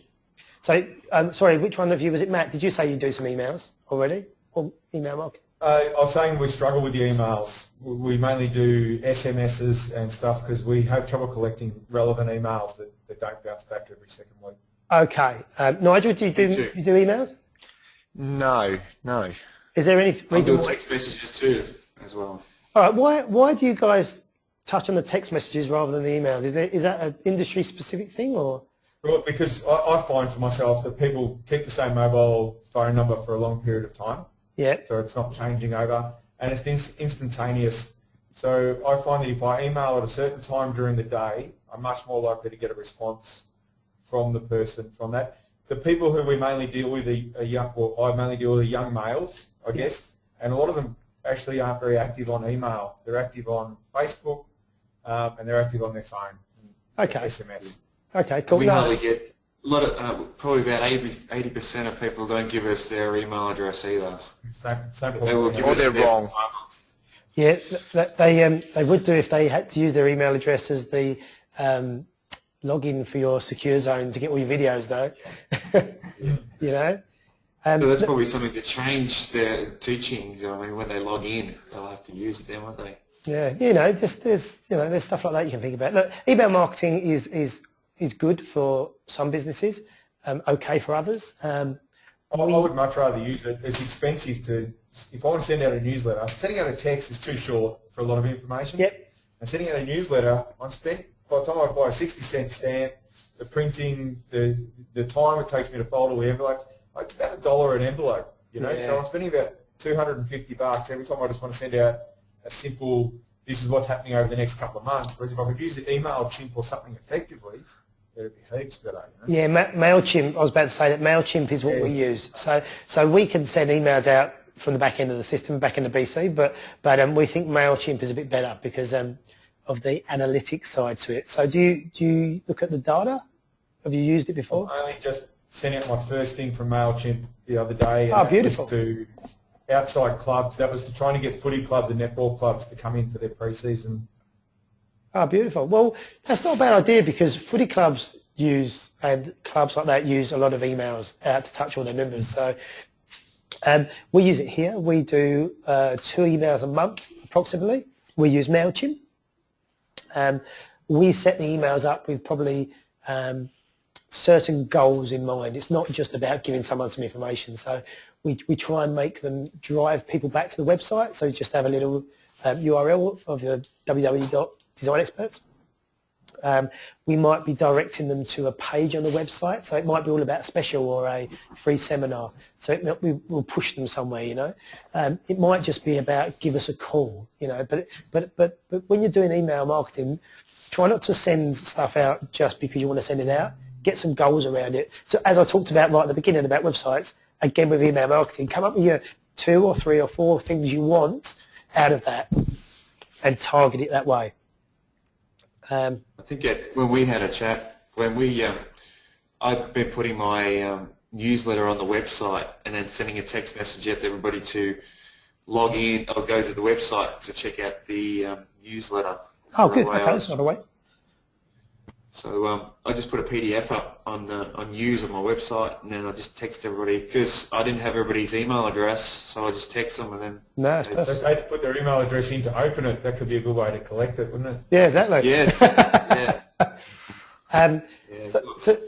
So, sorry, which one of you was it, Matt? Did you say you do some emails already, or email marketing? I was saying we struggle with the emails. We mainly do SMSs and stuff because we have trouble collecting relevant emails that don't bounce back every second week. Okay. Nigel, do you do emails? No. Is there any reason? I do text messages too, as well. All right. Why do you guys touch on the text messages rather than the emails? Is that an industry specific thing, or? Well, because I find for myself that people keep the same mobile phone number for a long period of time. Yeah. So it's not changing over, and it's instantaneous. So I find that if I email at a certain time during the day, I'm much more likely to get a response from the person from that. The people who we mainly deal with are young, well, I mainly deal with young males, I guess, and a lot of them actually aren't very active on email. They're active on Facebook, and they're active on their phone. Okay. SMS. Okay, cool. We No. hardly get a lot of probably about 80% of people don't give us their email address either. Same They will give Or us they're their wrong. Yeah, they would do if they had to use their email address as the login for your secure zone to get all your videos, though. You know. So that's probably something to change their teaching. I mean, when they log in, they'll have to use it then, won't they? Yeah, just there's stuff like that you can think about. Look, email marketing is good for some businesses, okay for others. I would much rather use it. It's expensive to, if I want to send out a newsletter, sending out a text is too short for a lot of information. Yep. And sending out a newsletter, I'm spent, by the time I buy a 60-cent stamp, the printing, the time it takes me to fold all the envelopes, it's about $1 an envelope, Yeah. So I'm spending about $250 every time I just want to send out a simple, this is what's happening over the next couple of months. Whereas if I could use the MailChimp or something effectively, it'd be heaps better. Yeah, MailChimp, I was about to say that MailChimp is what we use. So we can send emails out from the back end of the system, back end of BC, but we think MailChimp is a bit better because of the analytics side to it. So do you look at the data? Have you used it before? I only just sent out my first thing from MailChimp the other day. Oh, beautiful. That was to outside clubs. That was to trying to get footy clubs and netball clubs to come in for their pre-season. Oh, beautiful. Well, that's not a bad idea because footy clubs and clubs like that use a lot of emails out to touch all their members. So we use it here. We do 2 emails a month approximately. We use MailChimp. We set the emails up with probably certain goals in mind. It's not just about giving someone some information. So we try and make them drive people back to the website. So just have a little URL of the www.designexperts. We might be directing them to a page on the website. So it might be all about a special or a free seminar. So we'll push them somewhere, It might just be about give us a call, But when you're doing email marketing, try not to send stuff out just because you want to send it out. Get some goals around it. So as I talked about right at the beginning about websites, again with email marketing, come up with your 2 or 3 or 4 things you want out of that and target it that way. I think when we had a chat, I've been putting my newsletter on the website and then sending a text message out to everybody to log in or go to the website to check out the newsletter. Oh, good. Okay, that's another way. So I just put a PDF up on news on my website, and then I just text everybody because I didn't have everybody's email address, so I just text them and then. No, it's perfect. So if they had to put their email address in to open it, that could be a good way to collect it, wouldn't it? Yeah, exactly. Yeah.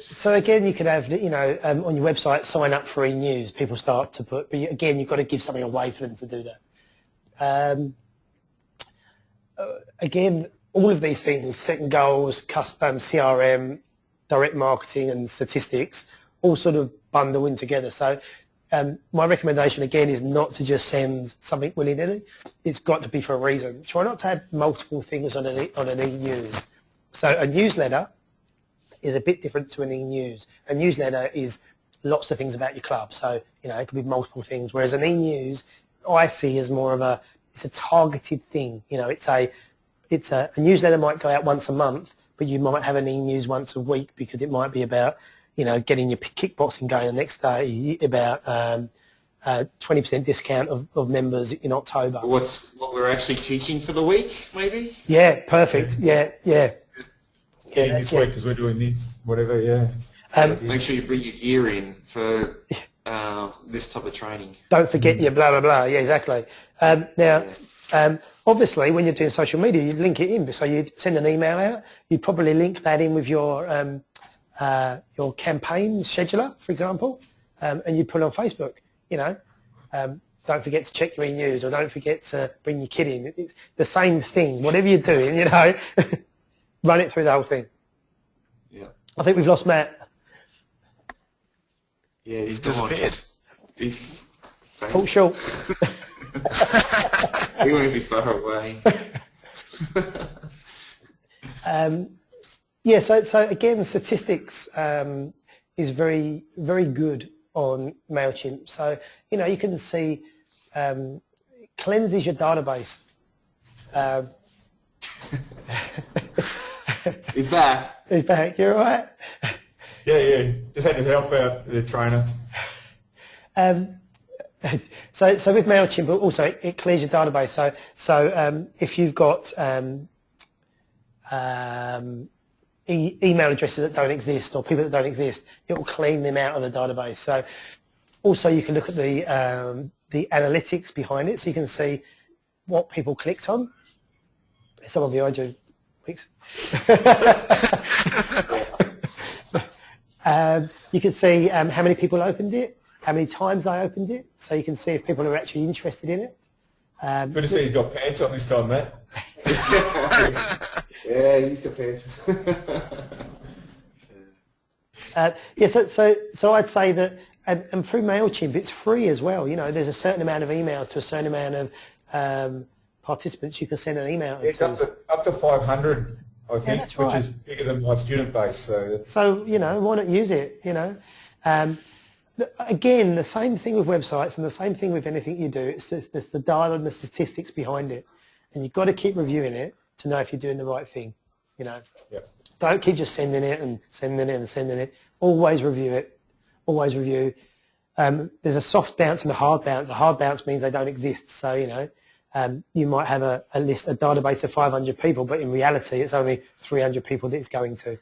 So again, you could have on your website sign up for e-news. People start to put, but again, you've got to give something away for them to do that. Again, all of these things, setting goals, custom CRM, direct marketing and statistics, all sort of bundle in together. So my recommendation again is not to just send something willy-nilly. It's got to be for a reason. Try not to have multiple things on an e-news. So a newsletter is a bit different to an e-news. A newsletter is lots of things about your club. So, it could be multiple things. Whereas an e-news, I see as more of it's a targeted thing. It's a newsletter might go out once a month, but you might have an e-news once a week because it might be about, getting your kickboxing going the next day, about 20% discount of members in October. What we're actually teaching for the week, maybe? Yeah, perfect. Yeah. This week because we're doing this, whatever, yeah. Make sure you bring your gear in for this type of training. Don't forget your blah, blah, blah. Yeah, exactly. Obviously, when you're doing social media, you'd link it in. So you'd send an email out. You'd probably link that in with your campaign scheduler, for example, and you'd put it on Facebook. Don't forget to check your e-news or don't forget to bring your kid in. It's the same thing. Whatever you're doing, run it through the whole thing. Yeah. I think we've lost Matt. Yeah, He's disappeared. He's Talk short. He won't be far away. So again, statistics is very, very good on MailChimp. So, you can see cleanses your database. He's back. He's back. You all right? Yeah. Just had to help out the trainer. So with MailChimp, but also it clears your database. So if you've got email addresses that don't exist or people that don't exist, it will clean them out of the database. So also you can look at the analytics behind it, so you can see what people clicked on. There's someone behind you. Weeks. You can see how many people opened it, how many times they opened it, so you can see if people are actually interested in it. Good to see he's got pants on this time, Matt. Yeah, he's got pants. So I'd say that, and through MailChimp, it's free as well. You know, there's a certain amount of emails to a certain amount of participants you can send an email to. It's up to 500, I think, that's which right. is bigger than my student base. So, you know, why not use it, you know? Again, the same thing with websites and the same thing with anything you do. It's the data and the statistics behind it. And you've got to keep reviewing it to know if you're doing the right thing, you know. Yep. Don't keep just sending it and sending it and sending it. Always review it. Always review. There's a soft bounce and a hard bounce. A hard bounce means they don't exist. So, you know, you might have a database of 500 people, but in reality it's only 300 people that it's going to.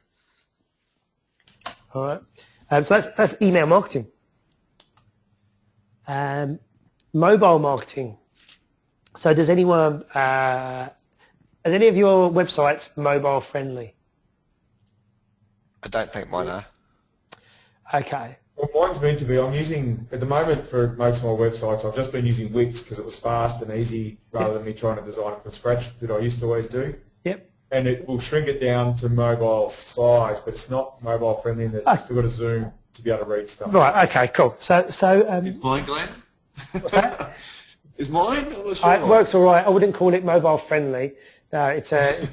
All right. So that's email marketing. Mobile marketing. So does anyone, are any of your websites mobile friendly? I don't think mine are. Okay. Well, mine's meant to be. I'm using, at the moment for most of my websites, I've just been using Wix because it was fast and easy rather than me trying to design it from scratch that I used to always do. Yep. And it will shrink it down to mobile size, but it's not mobile friendly in that you've still got to zoom to be able to read stuff. Right, okay, cool. So Is mine, Glenn? what's that? Is mine? I'm not sure. It works all right. I wouldn't call it mobile friendly. No, it's a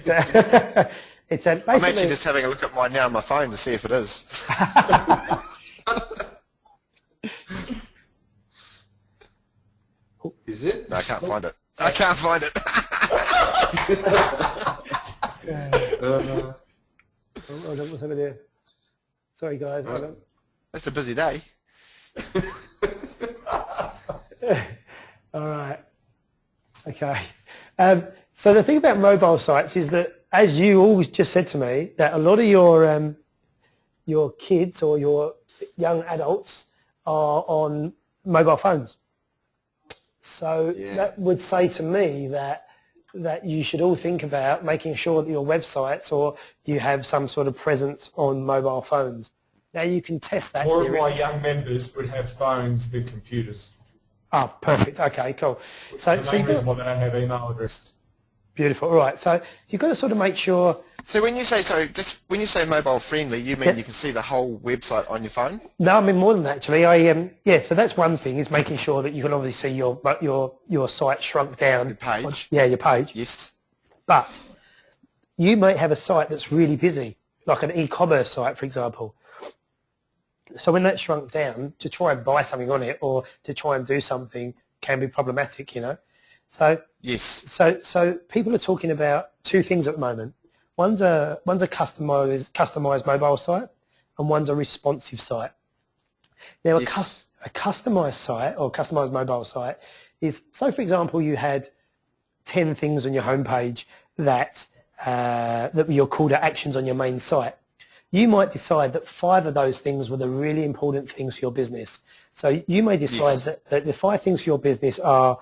basically, I'm actually just having a look at mine now on my phone to see if it is. Is it? No, I can't find it. I can't find it. Hold on, what's over there? Sorry guys, hold on. It's a busy day. All right. Okay. So the thing about mobile sites is that, as you always just said to me, that a lot of your kids or your young adults are on mobile phones. So that would say to me that you should all think about making sure that your websites or you have some sort of presence on mobile phones. Now you can test that. More of my young members would have phones than computers. Oh, perfect. Okay, cool. So The main reason why they don't have email addresses. beautiful. All right. So you've got to sort of make sure. So when you say mobile friendly, you mean you can see the whole website on your phone? No, I mean more than that, actually. So that's one thing, is making sure that you can obviously see your site shrunk down. Your page. Your page. Yes. But you might have a site that's really busy, like an e-commerce site, for example. So when that's shrunk down, to try and buy something on it or to try and do something can be problematic, you know. So yes. So people are talking about two things at the moment. One's a customized mobile site, and one's a responsive site. Now, yes. a customized site or customized mobile site is, so for example, you had 10 things on your homepage that were your call to actions on your main site. You might decide that 5 of those things were the really important things for your business. So you may decide that the 5 things for your business are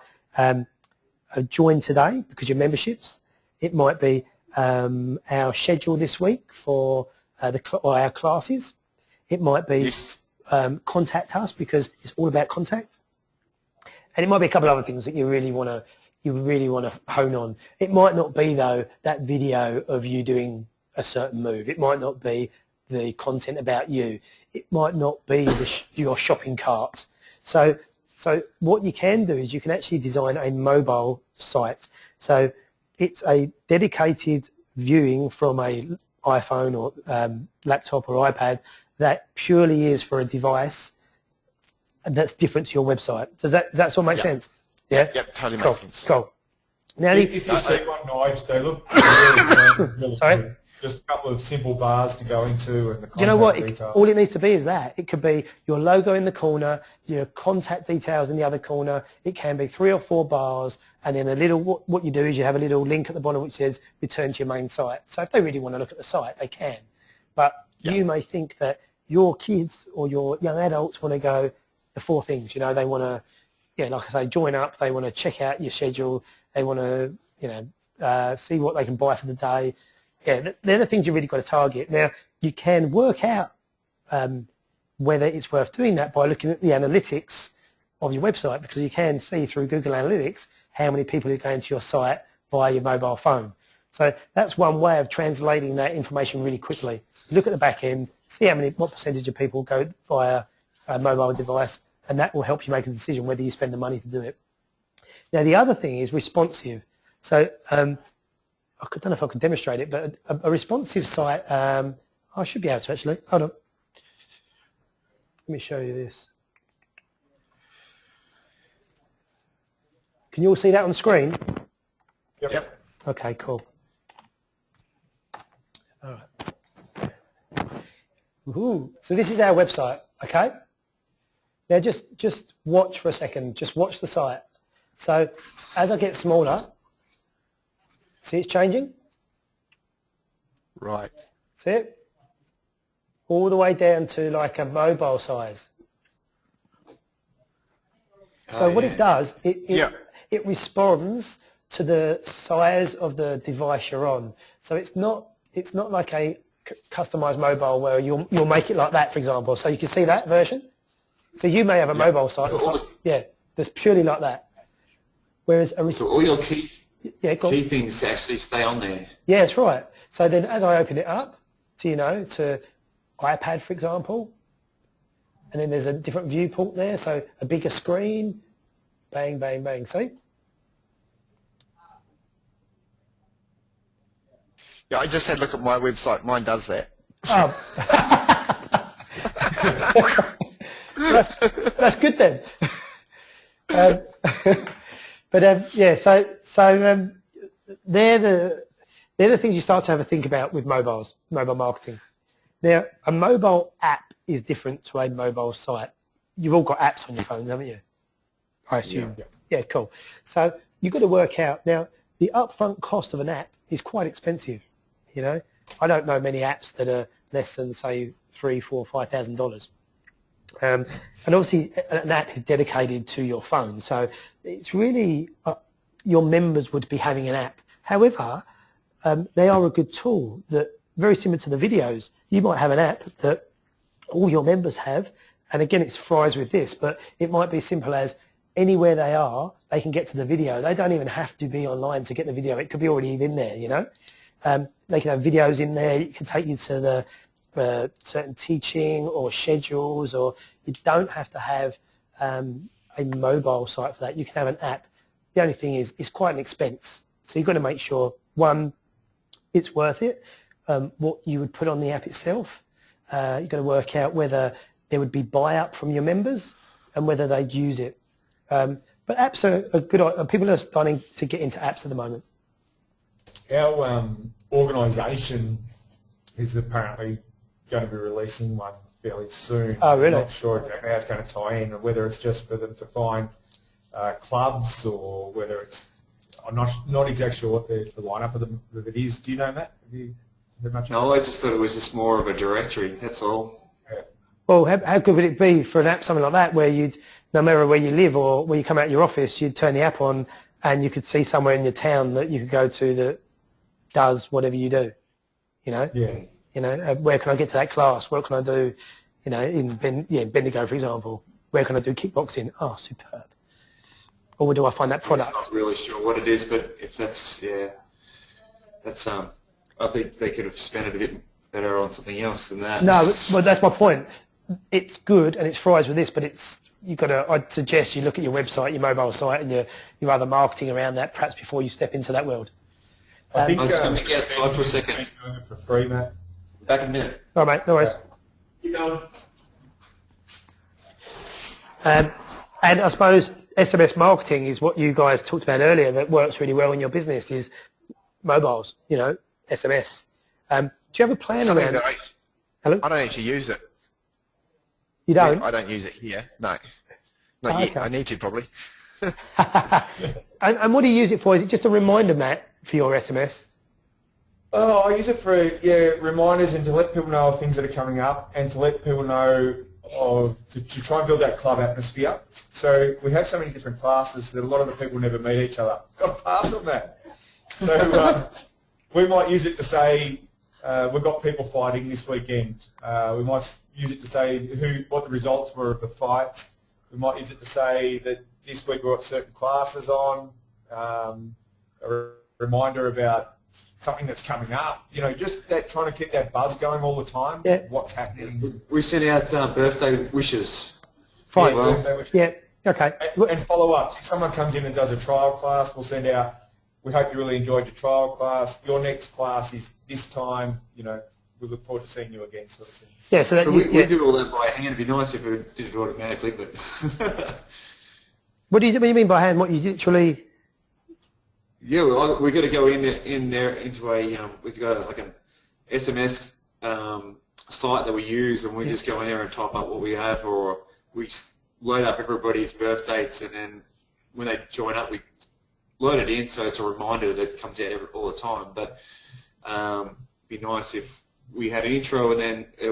join today because your memberships. It might be our schedule this week for our classes. It might be contact us because it's all about contact. And it might be a couple of other things that you really want to hone on. It might not be, though, that video of you doing a certain move. It might not be the content about you. It might not be your shopping cart. So what you can do is you can actually design a mobile site. So it's a dedicated viewing from a iPhone or laptop or iPad that purely is for a device that's different to your website. Does that sort of make sense? Yeah? Yep, totally Cool. makes sense. Cool. Now, If you see one, Nige, they look really, really Sorry? good. Just a couple of simple bars to go into and the contact do you know what? details. All it needs to be is that. It could be your logo in the corner, your contact details in the other corner. It can be 3 or 4 bars, and then a little. What you do is you have a little link at the bottom which says return to your main site. So if they really want to look at the site, they can. But you may think that your kids or your young adults want to go the 4 things. They want to, like I say, join up. They want to check out your schedule. They want to, see what they can buy for the day. Yeah, they're the things you really got to target. Now, you can work out whether it's worth doing that by looking at the analytics of your website, because you can see through Google Analytics how many people are going to your site via your mobile phone. So that's one way of translating that information really quickly. Look at the back end, see what percentage of people go via a mobile device, and that will help you make a decision whether you spend the money to do it. Now, the other thing is responsive. So I don't know if I can demonstrate it, but a responsive site, I should be able to actually. Hold on. Let me show you this. Can you all see that on the screen? Yep. Okay, cool. All right. Woohoo. So this is our website, okay? Now just watch for a second. Just watch the site. So as I get smaller, see it's changing? Right. See it? All the way down to like a mobile size. So what it does, it responds to the size of the device you're on. So it's not like a customized mobile where you'll make it like that, for example. So you can see that version. So you may have a mobile site that's purely like that. Whereas so all your key key things actually stay on there. Yeah, that's right. So then as I open it up to, to iPad, for example, and then there's a different viewport there, so a bigger screen, bang, bang, bang, see? Yeah, I just had a look at my website. Mine does that. Oh. that's good then. So they're the things you start to have a think about with mobile marketing. Now, a mobile app is different to a mobile site. You've all got apps on your phones, haven't you? I assume. Yeah, cool. So you've got to work out. Now, the upfront cost of an app is quite expensive. I don't know many apps that are less than, say, $3,000, $4,000, $5,000. And obviously, an app is dedicated to your phone. So it's really your members would be having an app. However, they are a good tool that, very similar to the videos, you might have an app that all your members have, and again it's fries with this, but it might be as simple as anywhere they are, they can get to the video. They don't even have to be online to get the video. It could be already in there, They can have videos in there. It can take you to the certain teaching or schedules, or you don't have to have a mobile site for that. You can have an app. The only thing is it's quite an expense. So you've got to make sure, one, it's worth it, what you would put on the app itself. You've got to work out whether there would be buy-up from your members and whether they'd use it. But apps are good. People are starting to get into apps at the moment. Our organisation is apparently going to be releasing one fairly soon. Oh, really? I'm not sure exactly how it's going to tie in, or whether it's just for them to find clubs, or whether it's... I'm not exactly sure what the lineup of it is. Do you know, Matt? Have you heard much? No, I just thought it was just more of a directory, that's all. Yeah. Well, how good would it be for an app, something like that, where you'd, no matter where you live or where you come out of your office, you'd turn the app on and you could see somewhere in your town that you could go to that does whatever you do, Yeah. Where can I get to that class? What can I do, in Bendigo, for example? Where can I do kickboxing? Oh, superb. Or where do I find that product? I'm not really sure what it is, but if that's, I think they could have spent it a bit better on something else than that. No, well, that's my point. It's good and it's fries with this, but I'd suggest you look at your website, your mobile site, and your other marketing around that, perhaps before you step into that world. I think I'm just going to get outside for a second. For free, Matt. Back in a minute. All right, mate, no worries. Keep going. And I suppose SMS marketing is what you guys talked about earlier that works really well in your business is mobiles, SMS. Do you have a plan Something around? that Hello? I don't actually use it. You don't? I don't use it here. No. Not yet. Okay. I need to probably. And what do you use it for? Is it just a reminder, Matt, for your SMS? Oh, I use it for reminders and to let people know of things that are coming up and to let people know to try and build that club atmosphere. So we have so many different classes that a lot of the people never meet each other. Got to pass on that. So we might use it to say we've got people fighting this weekend. We might use it to say what the results were of the fights. We might use it to say that this week we've got certain classes on. A reminder about something that's coming up, just that trying to keep that buzz going all the time. Yeah. What's happening? We sent out birthday wishes. Fine. as well. Birthday wishes. Yeah. Okay. And follow-ups. If someone comes in and does a trial class, we'll send out, we hope you really enjoyed your trial class. Your next class is this time. We look forward to seeing you again, sort of thing. Yeah. So that We do all that by hand. It'd be nice if we did it automatically, but what do you mean by hand? What you literally? yeah, we got to go in there into we've got like an SMS site that we use, and we just go in there and type up what we have, or we load up everybody's birth dates, and then when they join up, we load it in, so it's a reminder that comes out all the time. But it'd be nice if we had an intro and then it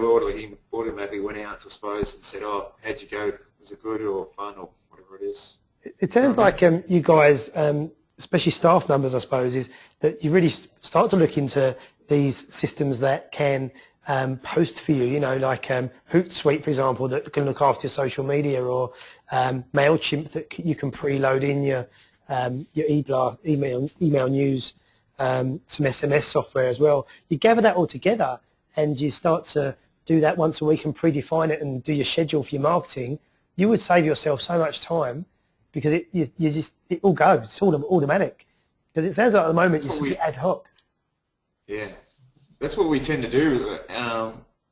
automatically went out, I suppose, and said, "Oh, how'd you go? Was it good or fun or whatever it is?" It sounds like you guys, especially staff numbers, I suppose, is that you really start to look into these systems that can post for you, like Hootsuite, for example, that can look after your social media, or MailChimp that you can preload in your email news, some SMS software as well. You gather that all together and you start to do that once a week and predefine it and do your schedule for your marketing. You would save yourself so much time because it all goes. It's all automatic. Because it sounds like at the moment you're simply ad hoc. Yeah, that's what we tend to do.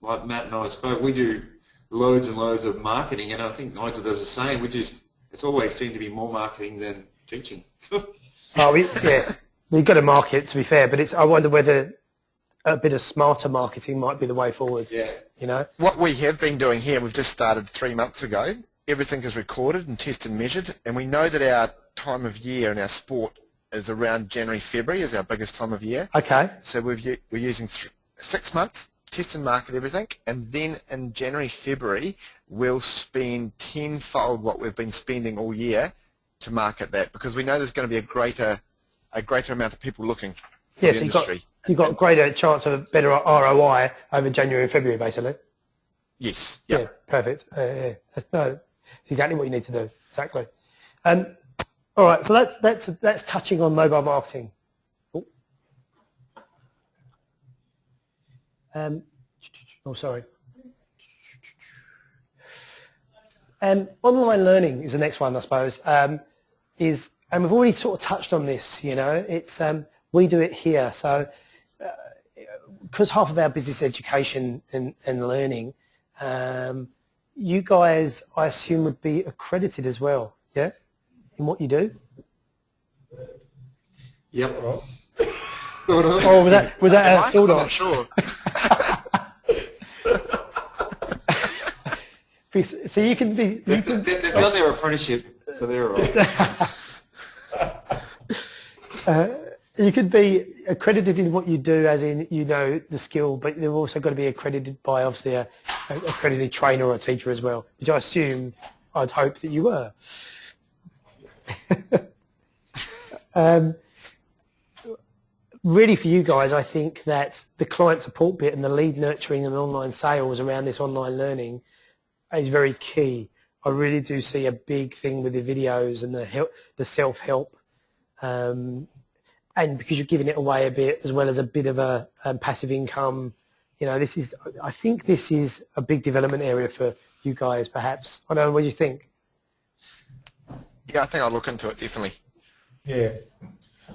Like Matt and I spoke, we do loads and loads of marketing, and I think Nigel does the same. It's always seemed to be more marketing than teaching. We've got to market, to be fair, but I wonder whether a bit of smarter marketing might be the way forward. Yeah. What we have been doing here, we've just started 3 months ago. Everything is recorded and tested and measured, and we know that our time of year in our sport is around January, February is our biggest time of year. Okay. So we're using 6 months, test and market everything, and then in January, February, we'll spend tenfold what we've been spending all year to market that, because we know there's going to be a greater amount of people looking for the industry. You've got a greater chance of a better ROI over January and February, basically. Yes. Yeah, perfect. That's exactly what you need to do. Exactly. All right, so that's touching on mobile marketing. Sorry. Online learning is the next one, I suppose. And we've already sort of touched on this. It's we do it here. So because half of our business education and learning, you guys, I assume, would be accredited as well. Yeah. In what you do? Yep. Sort of. Oh, was that sort of? I'm not sure. So you can be. They've done their apprenticeship, so they're all right. You could be accredited in what you do, as in the skill, but they've also got to be accredited by obviously a accredited trainer or a teacher as well, which I assume, I'd hope that you were. Really for you guys, I think that the client support bit and the lead nurturing and online sales around this online learning is very key. I really do see a big thing with the videos and the self-help, and because you're giving it away a bit as well as a bit of a passive income. I think this is a big development area for you guys, perhaps. I don't know, what do you think? Yeah, I think I'll look into it, definitely. Yeah.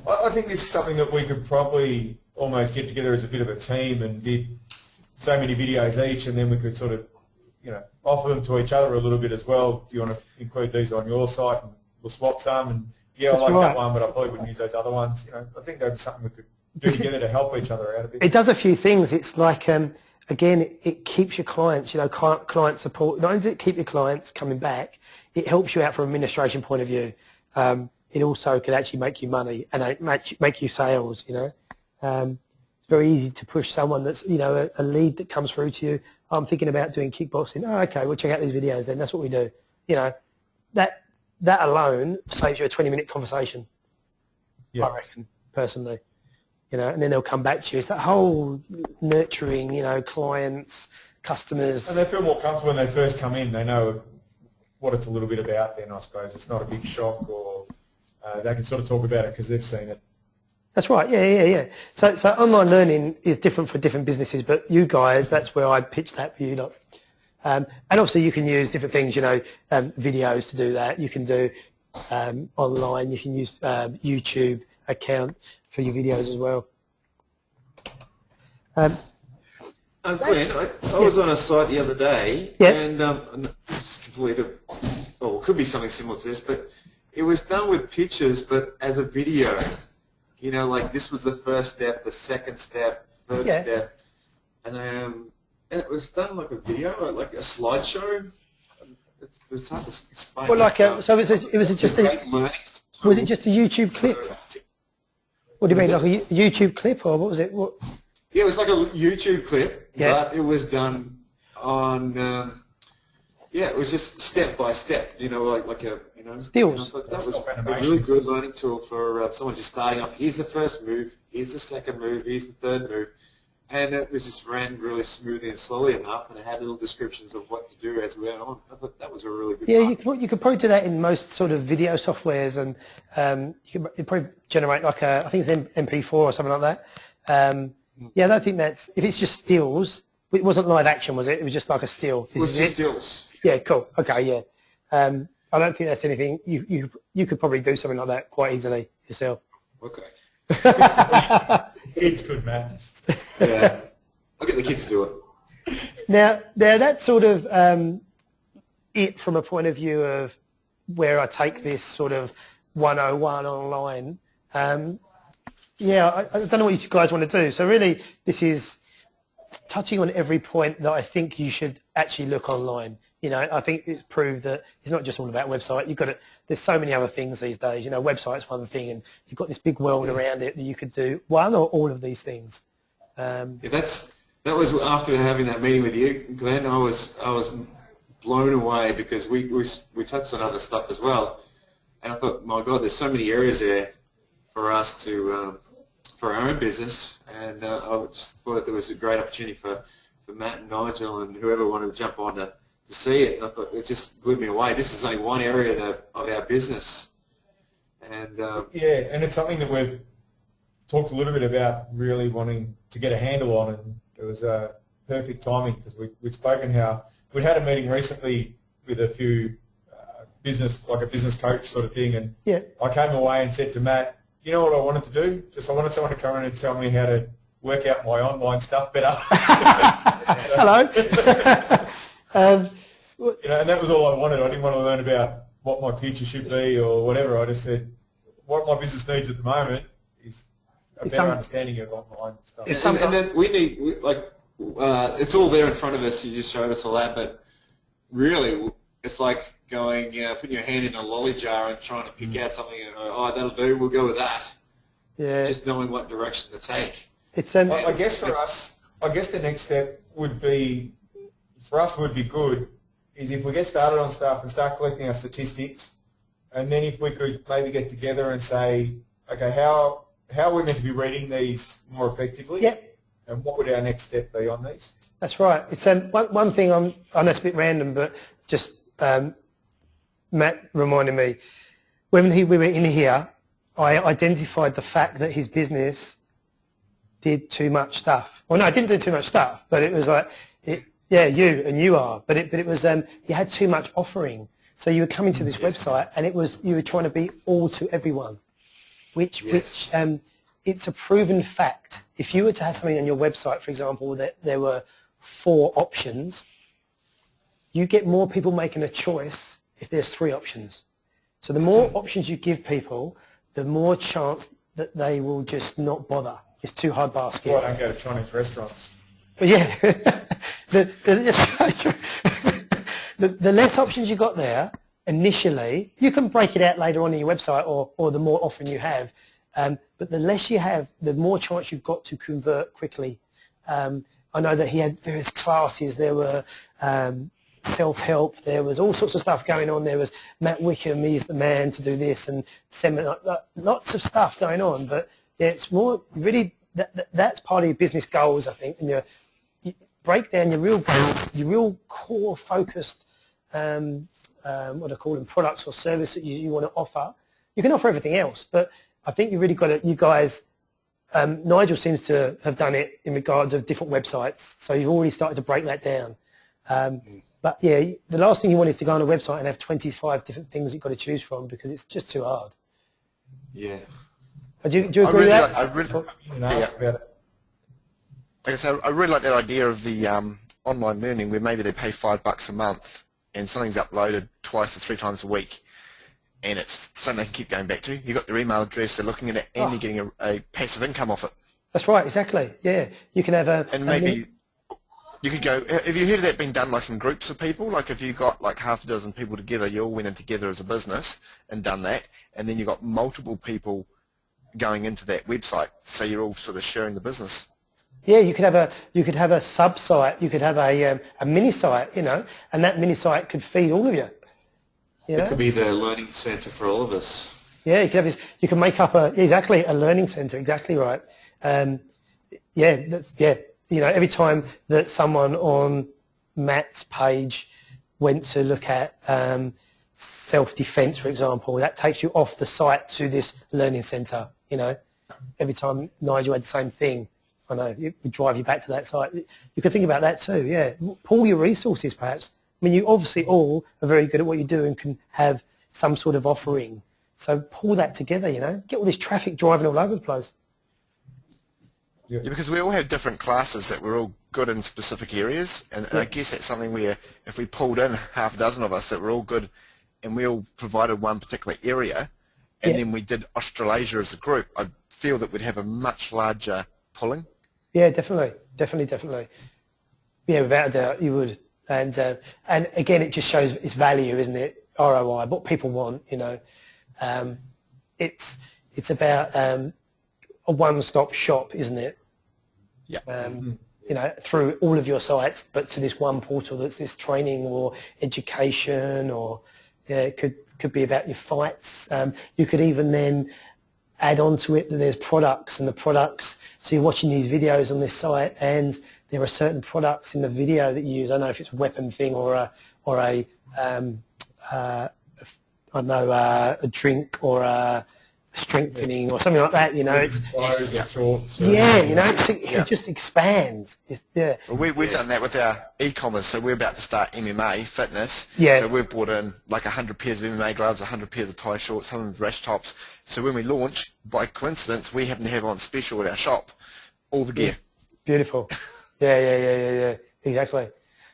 I think this is something that we could probably almost get together as a bit of a team and did so many videos each, and then we could sort of, offer them to each other a little bit as well. Do you want to include these on your site? And we'll swap some, and yeah, I like that one, but I probably wouldn't use those other ones. I think that'd be something we could do together to help each other out a bit. It does a few things. It's like, again, it keeps your clients, client support. Not only does it keep your clients coming back, it helps you out from an administration point of view. It also can actually make you money and make you sales, It's very easy to push someone that's, a lead that comes through to you. I'm thinking about doing kickboxing. Oh, okay, we'll check out these videos then. That's what we do. That alone saves you a 20-minute conversation, I reckon, personally. And then they'll come back to you. It's that whole nurturing, clients, customers. And they feel more comfortable when they first come in. They know what it's a little bit about then, I suppose. It's not a big shock, or they can sort of talk about it because they've seen it. That's right, yeah. So online learning is different for different businesses, but you guys, that's where I'd pitch that for you lot. And obviously you can use different things, videos to do that. You can do online, you can use YouTube account for your videos as well. Glenn, I was on a site the other day, and this is completely, it could be something similar to this, but it was done with pictures, but as a video. Like this was the first step, the second step, third step, and it was done like a video, like a slideshow. It was hard to explain. Well, so was it just a YouTube clip? What do you mean, like a YouTube clip, or what was it? Yeah, it was like a YouTube clip, but it was done on. It was just step by step. Like a Stills. That was a really good learning tool for someone just starting up. Here's the first move. Here's the second move. Here's the third move. And it was just ran really smoothly and slowly enough, and it had little descriptions of what to do as we went on. I thought that was a really good part. You could probably do that in most sort of video softwares, and you could probably generate like I think it's MP4 or something like that. I don't think that's, if it's just stills, it wasn't live action, was it? It was just like a still. It was just stills. Yeah, cool. Okay, yeah. I don't think that's anything, you could probably do something like that quite easily yourself. Okay. Kids could, man. Yeah, I'll get the kids to do it. Now that's sort of it from a point of view of where I take this sort of 101 online. I don't know what you guys want to do. So really, this is touching on every point that I think you should actually look online. I think it's proved that it's not just all about website. There's so many other things these days. Website's one thing, and you've got this big world around it that you could do one or all of these things. That was after having that meeting with you, Glenn. I was blown away because we touched on other stuff as well, and I thought, my God, there's so many areas there for us to for our own business, and I just thought there was a great opportunity for Matt and Nigel and whoever wanted to jump on to see it. I thought it just blew me away. This is only one area of our business, and and it's something that we've talked a little bit about really wanting to get a handle on, and it was perfect timing because we'd spoken how we'd had a meeting recently with a few business, like a business coach sort of thing, and I came away and said to Matt, you know what I wanted to do? I wanted someone to come in and tell me how to work out my online stuff better. Hello. And that was all I wanted. I didn't want to learn about what my future should be or whatever. I just said what my business needs at the moment is a better understanding of online stuff. And then we need, it's all there in front of us. You just showed us all that, but really, it's like going, putting your hand in a lolly jar and trying to pick out something. And, that'll do. We'll go with that. Yeah. Just knowing what direction to take. It's I guess for us, the next step would be, for us, would be good, is if we get started on stuff and start collecting our statistics, and then if we could maybe get together and say, okay, how are we meant to be reading these more effectively? Yep. And what would our next step be on these? That's right. It's one thing, I know it's a bit random, but just Matt reminded me, when we were in here, I identified the fact that his business did too much stuff. Well, no, it didn't do too much stuff, but it was like, you are, but it was, you had too much offering. So you were coming to this website and you were trying to be all to everyone, which it's a proven fact. If you were to have something on your website, for example, that there were 4 options, you get more people making a choice if there's 3 options. So the more options you give people, the more chance that they will just not bother. It's too hard basket. Well, I don't go to Chinese restaurants. But yeah, the less options you got there initially, you can break it out later on in your website or the more often you have, but the less you have, the more chance you've got to convert quickly. I know that he had various classes. There were self-help. There was all sorts of stuff going on. There was Matt Wickham, he's the man to do this, and seminar, lots of stuff going on. But yeah, it's more really that's part of your business goals, I think. And you break down your real core focused, what I call them, products or service that you want to offer. You can offer everything else, but I think you really got to, you guys. Nigel seems to have done it in regards of different websites, so you've already started to break that down. But yeah, the last thing you want is to go on a website and have 25 different things you've got to choose from because it's just too hard. Yeah. Do you agree with that? I really like that idea of the online learning where maybe they pay $5 a month and something's uploaded twice or 3 times a week. And it's something they can keep going back to. You've got their email address, they're looking at it, and you're getting a passive income off it. That's right, exactly. Yeah, you can have a... And maybe you could go, have you heard of that being done like in groups of people? Like if you got like half a dozen people together, you all went in together as a business and done that, and then you got multiple people going into that website, so you're all sort of sharing the business. Yeah, you could have a sub-site, you could have a mini site, you know, and that mini site could feed all of you. You know? It could be the learning centre for all of us. Yeah, you could have this. You can make up a learning centre. Exactly right. Yeah. You know, every time that someone on Matt's page went to look at self-defence, for example, that takes you off the site to this learning centre. You know, every time Nigel had the same thing, I know it would drive you back to that site. You could think about that too. Yeah, pool your resources, perhaps. I mean, you obviously all are very good at what you do and can have some sort of offering. So pull that together, you know. Get all this traffic driving all over the place. Yeah, because we all have different classes that we're all good in specific areas. And I guess that's something where if we pulled in half a dozen of us that were all good and we all provided one particular area and then we did Australasia as a group, I feel that we'd have a much larger pulling. Yeah, definitely. Yeah, without a doubt, you would. And again, it just shows its value, isn't it? ROI, what people want, you know. It's about a one-stop shop, isn't it? Yeah. You know, through all of your sites, but to this one portal that's this training or education, or it could be about your fights. You could even then add on to it that there's products, and the products. So you're watching these videos on this site, and there are certain products in the video that you use. I don't know if it's a weapon thing or a drink or a strengthening or something like that. You know, it just expands. Well, we've done that with our e-commerce. So we're about to start MMA fitness. Yeah. So we've brought in like 100 pairs of MMA gloves, 100 pairs of tie shorts, 100 rash tops. So when we launch, by coincidence, we happen to have on special at our shop all the gear. Beautiful. Yeah, exactly.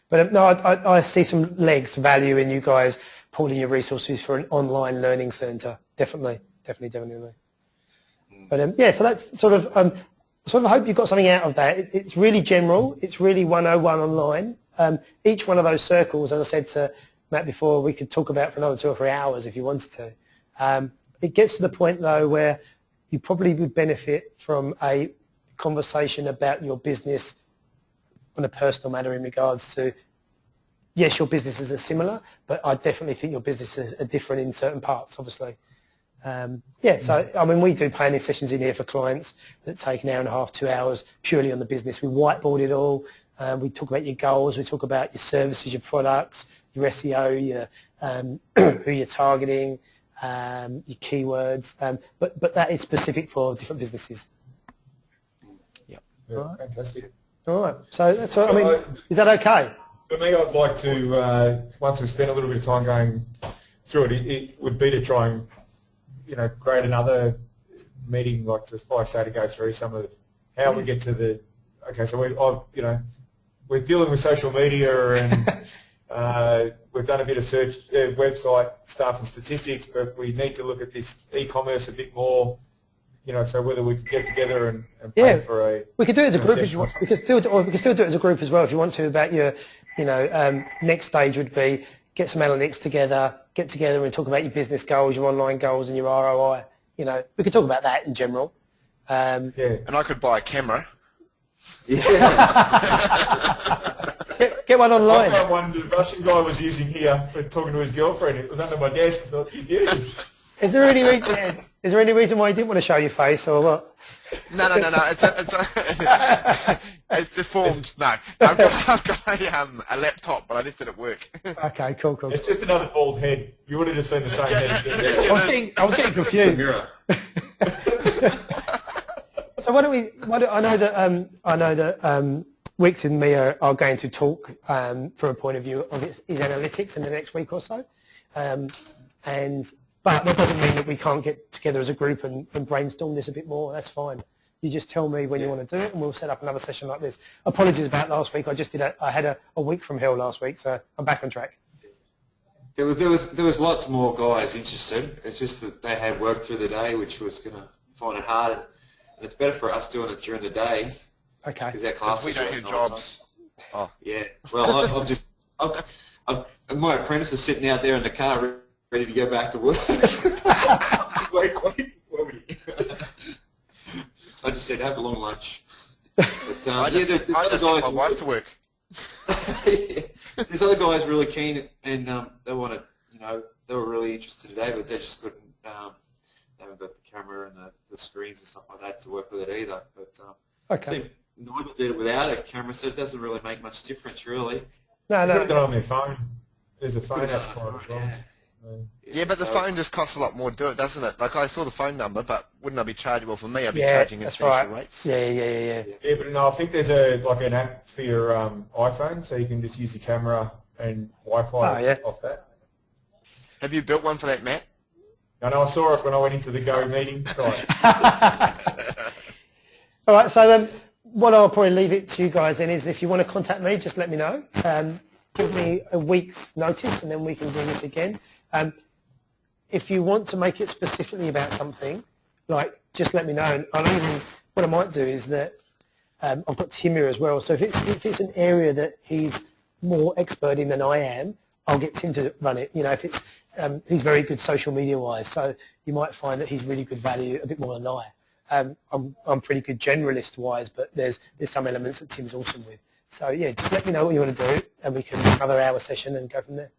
But no, I see some legs, value in you guys pooling your resources for an online learning centre. Definitely. But yeah, so that's sort of I hope you got something out of that. It's really general. It's really 101 online. Each one of those circles, as I said to Matt before, we could talk about for another 2 or 3 hours if you wanted to. It gets to the point though where you probably would benefit from a conversation about your business on a personal matter in regards to, yes, your businesses are similar, but I definitely think your businesses are different in certain parts, obviously. So, I mean, we do planning sessions in here for clients that take 1.5 hours, 2 hours purely on the business. We whiteboard it all. We talk about your goals. We talk about your services, your products, your SEO, who you're targeting, your keywords. But that is specific for different businesses. Yeah, fantastic. All right. So that's all. I mean, is that okay? For me, I'd like to, once we've spent a little bit of time going through it, it would be to try and, you know, create another meeting, like I say, to go through some of how we get to the. Okay, so we're dealing with social media and we've done a bit of search, website stuff and statistics, but we need to look at this e-commerce a bit more, so whether we could get together and plan for a... We could do it as a group if you want. We could still do it as a group as well if you want to, about your, next stage would be get some analytics together, get together and talk about your business goals, your online goals and your ROI. We could talk about that in general. And I could buy a camera. Get one online. I found one the Russian guy was using here for talking to his girlfriend. It was under my desk. I thought, you'd use it. Is there any reason why you didn't want to show your face or what? No. It's deformed. No, I've got a laptop, but I left it at work. Okay, cool. It's just another bald head. You would have just seen the same head. I was getting confused. So why don't we? I know that Wix and me are going to talk from a point of view of his analytics in the next week or so, but that doesn't mean that we can't get together as a group and brainstorm this a bit more. That's fine. You just tell me when you want to do it, and we'll set up another session like this. Apologies about last week. I had a week from hell last week, so I'm back on track. There was lots more guys interested. It's just that they had work through the day, which was going to find it hard. And it's better for us doing it during the day. Okay. Because our classes we don't have jobs. Oh. Yeah. Well, my apprentice is sitting out there in the car ready to go back to work. Wait. I just said have a long lunch. But, I just sent my wife to work. These other guys really keen and they wanted, they were really interested today, but they just couldn't. They haven't got the camera and the screens and stuff like that to work with it either. But okay. Nigel did it without a camera, so it doesn't really make much difference, really. No. Put it on their phone. There's a phone app for it as well. Yeah, but the phone just costs a lot more to do it, doesn't it? Like I saw the phone number, but wouldn't I be chargeable for me? I'd be charging international rates. Yeah. Yeah, but no, I think there's an app for your iPhone, so you can just use the camera and Wi-Fi off that. Have you built one for that, Matt? No, I saw it when I went into the Go meeting site. All right, so what I'll probably leave it to you guys then is if you want to contact me, just let me know. Give me a week's notice and then we can do this again. If you want to make it specifically about something, just let me know. And what I might do is that I've got Tim here as well. So if it's an area that he's more expert in than I am, I'll get Tim to run it. If it's he's very good social media wise, so you might find that he's really good value a bit more than I. I'm pretty good generalist wise, but there's some elements that Tim's awesome with. So yeah, just let me know what you want to do, and we can do another hour session and go from there.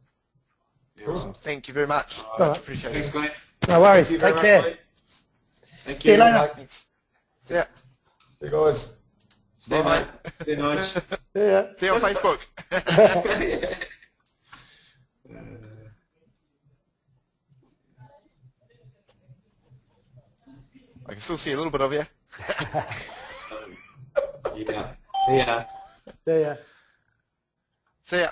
Awesome. Thank you very much. Right. Appreciate Thanks, it. Glenn. No worries. Thank you Take very care. much, mate. Thank See you you. later. Thanks. See ya. See you guys. See you, mate. See you, Nige. Yeah. See you on Facebook. I can still see a little bit of you. Yeah. Yeah. See ya.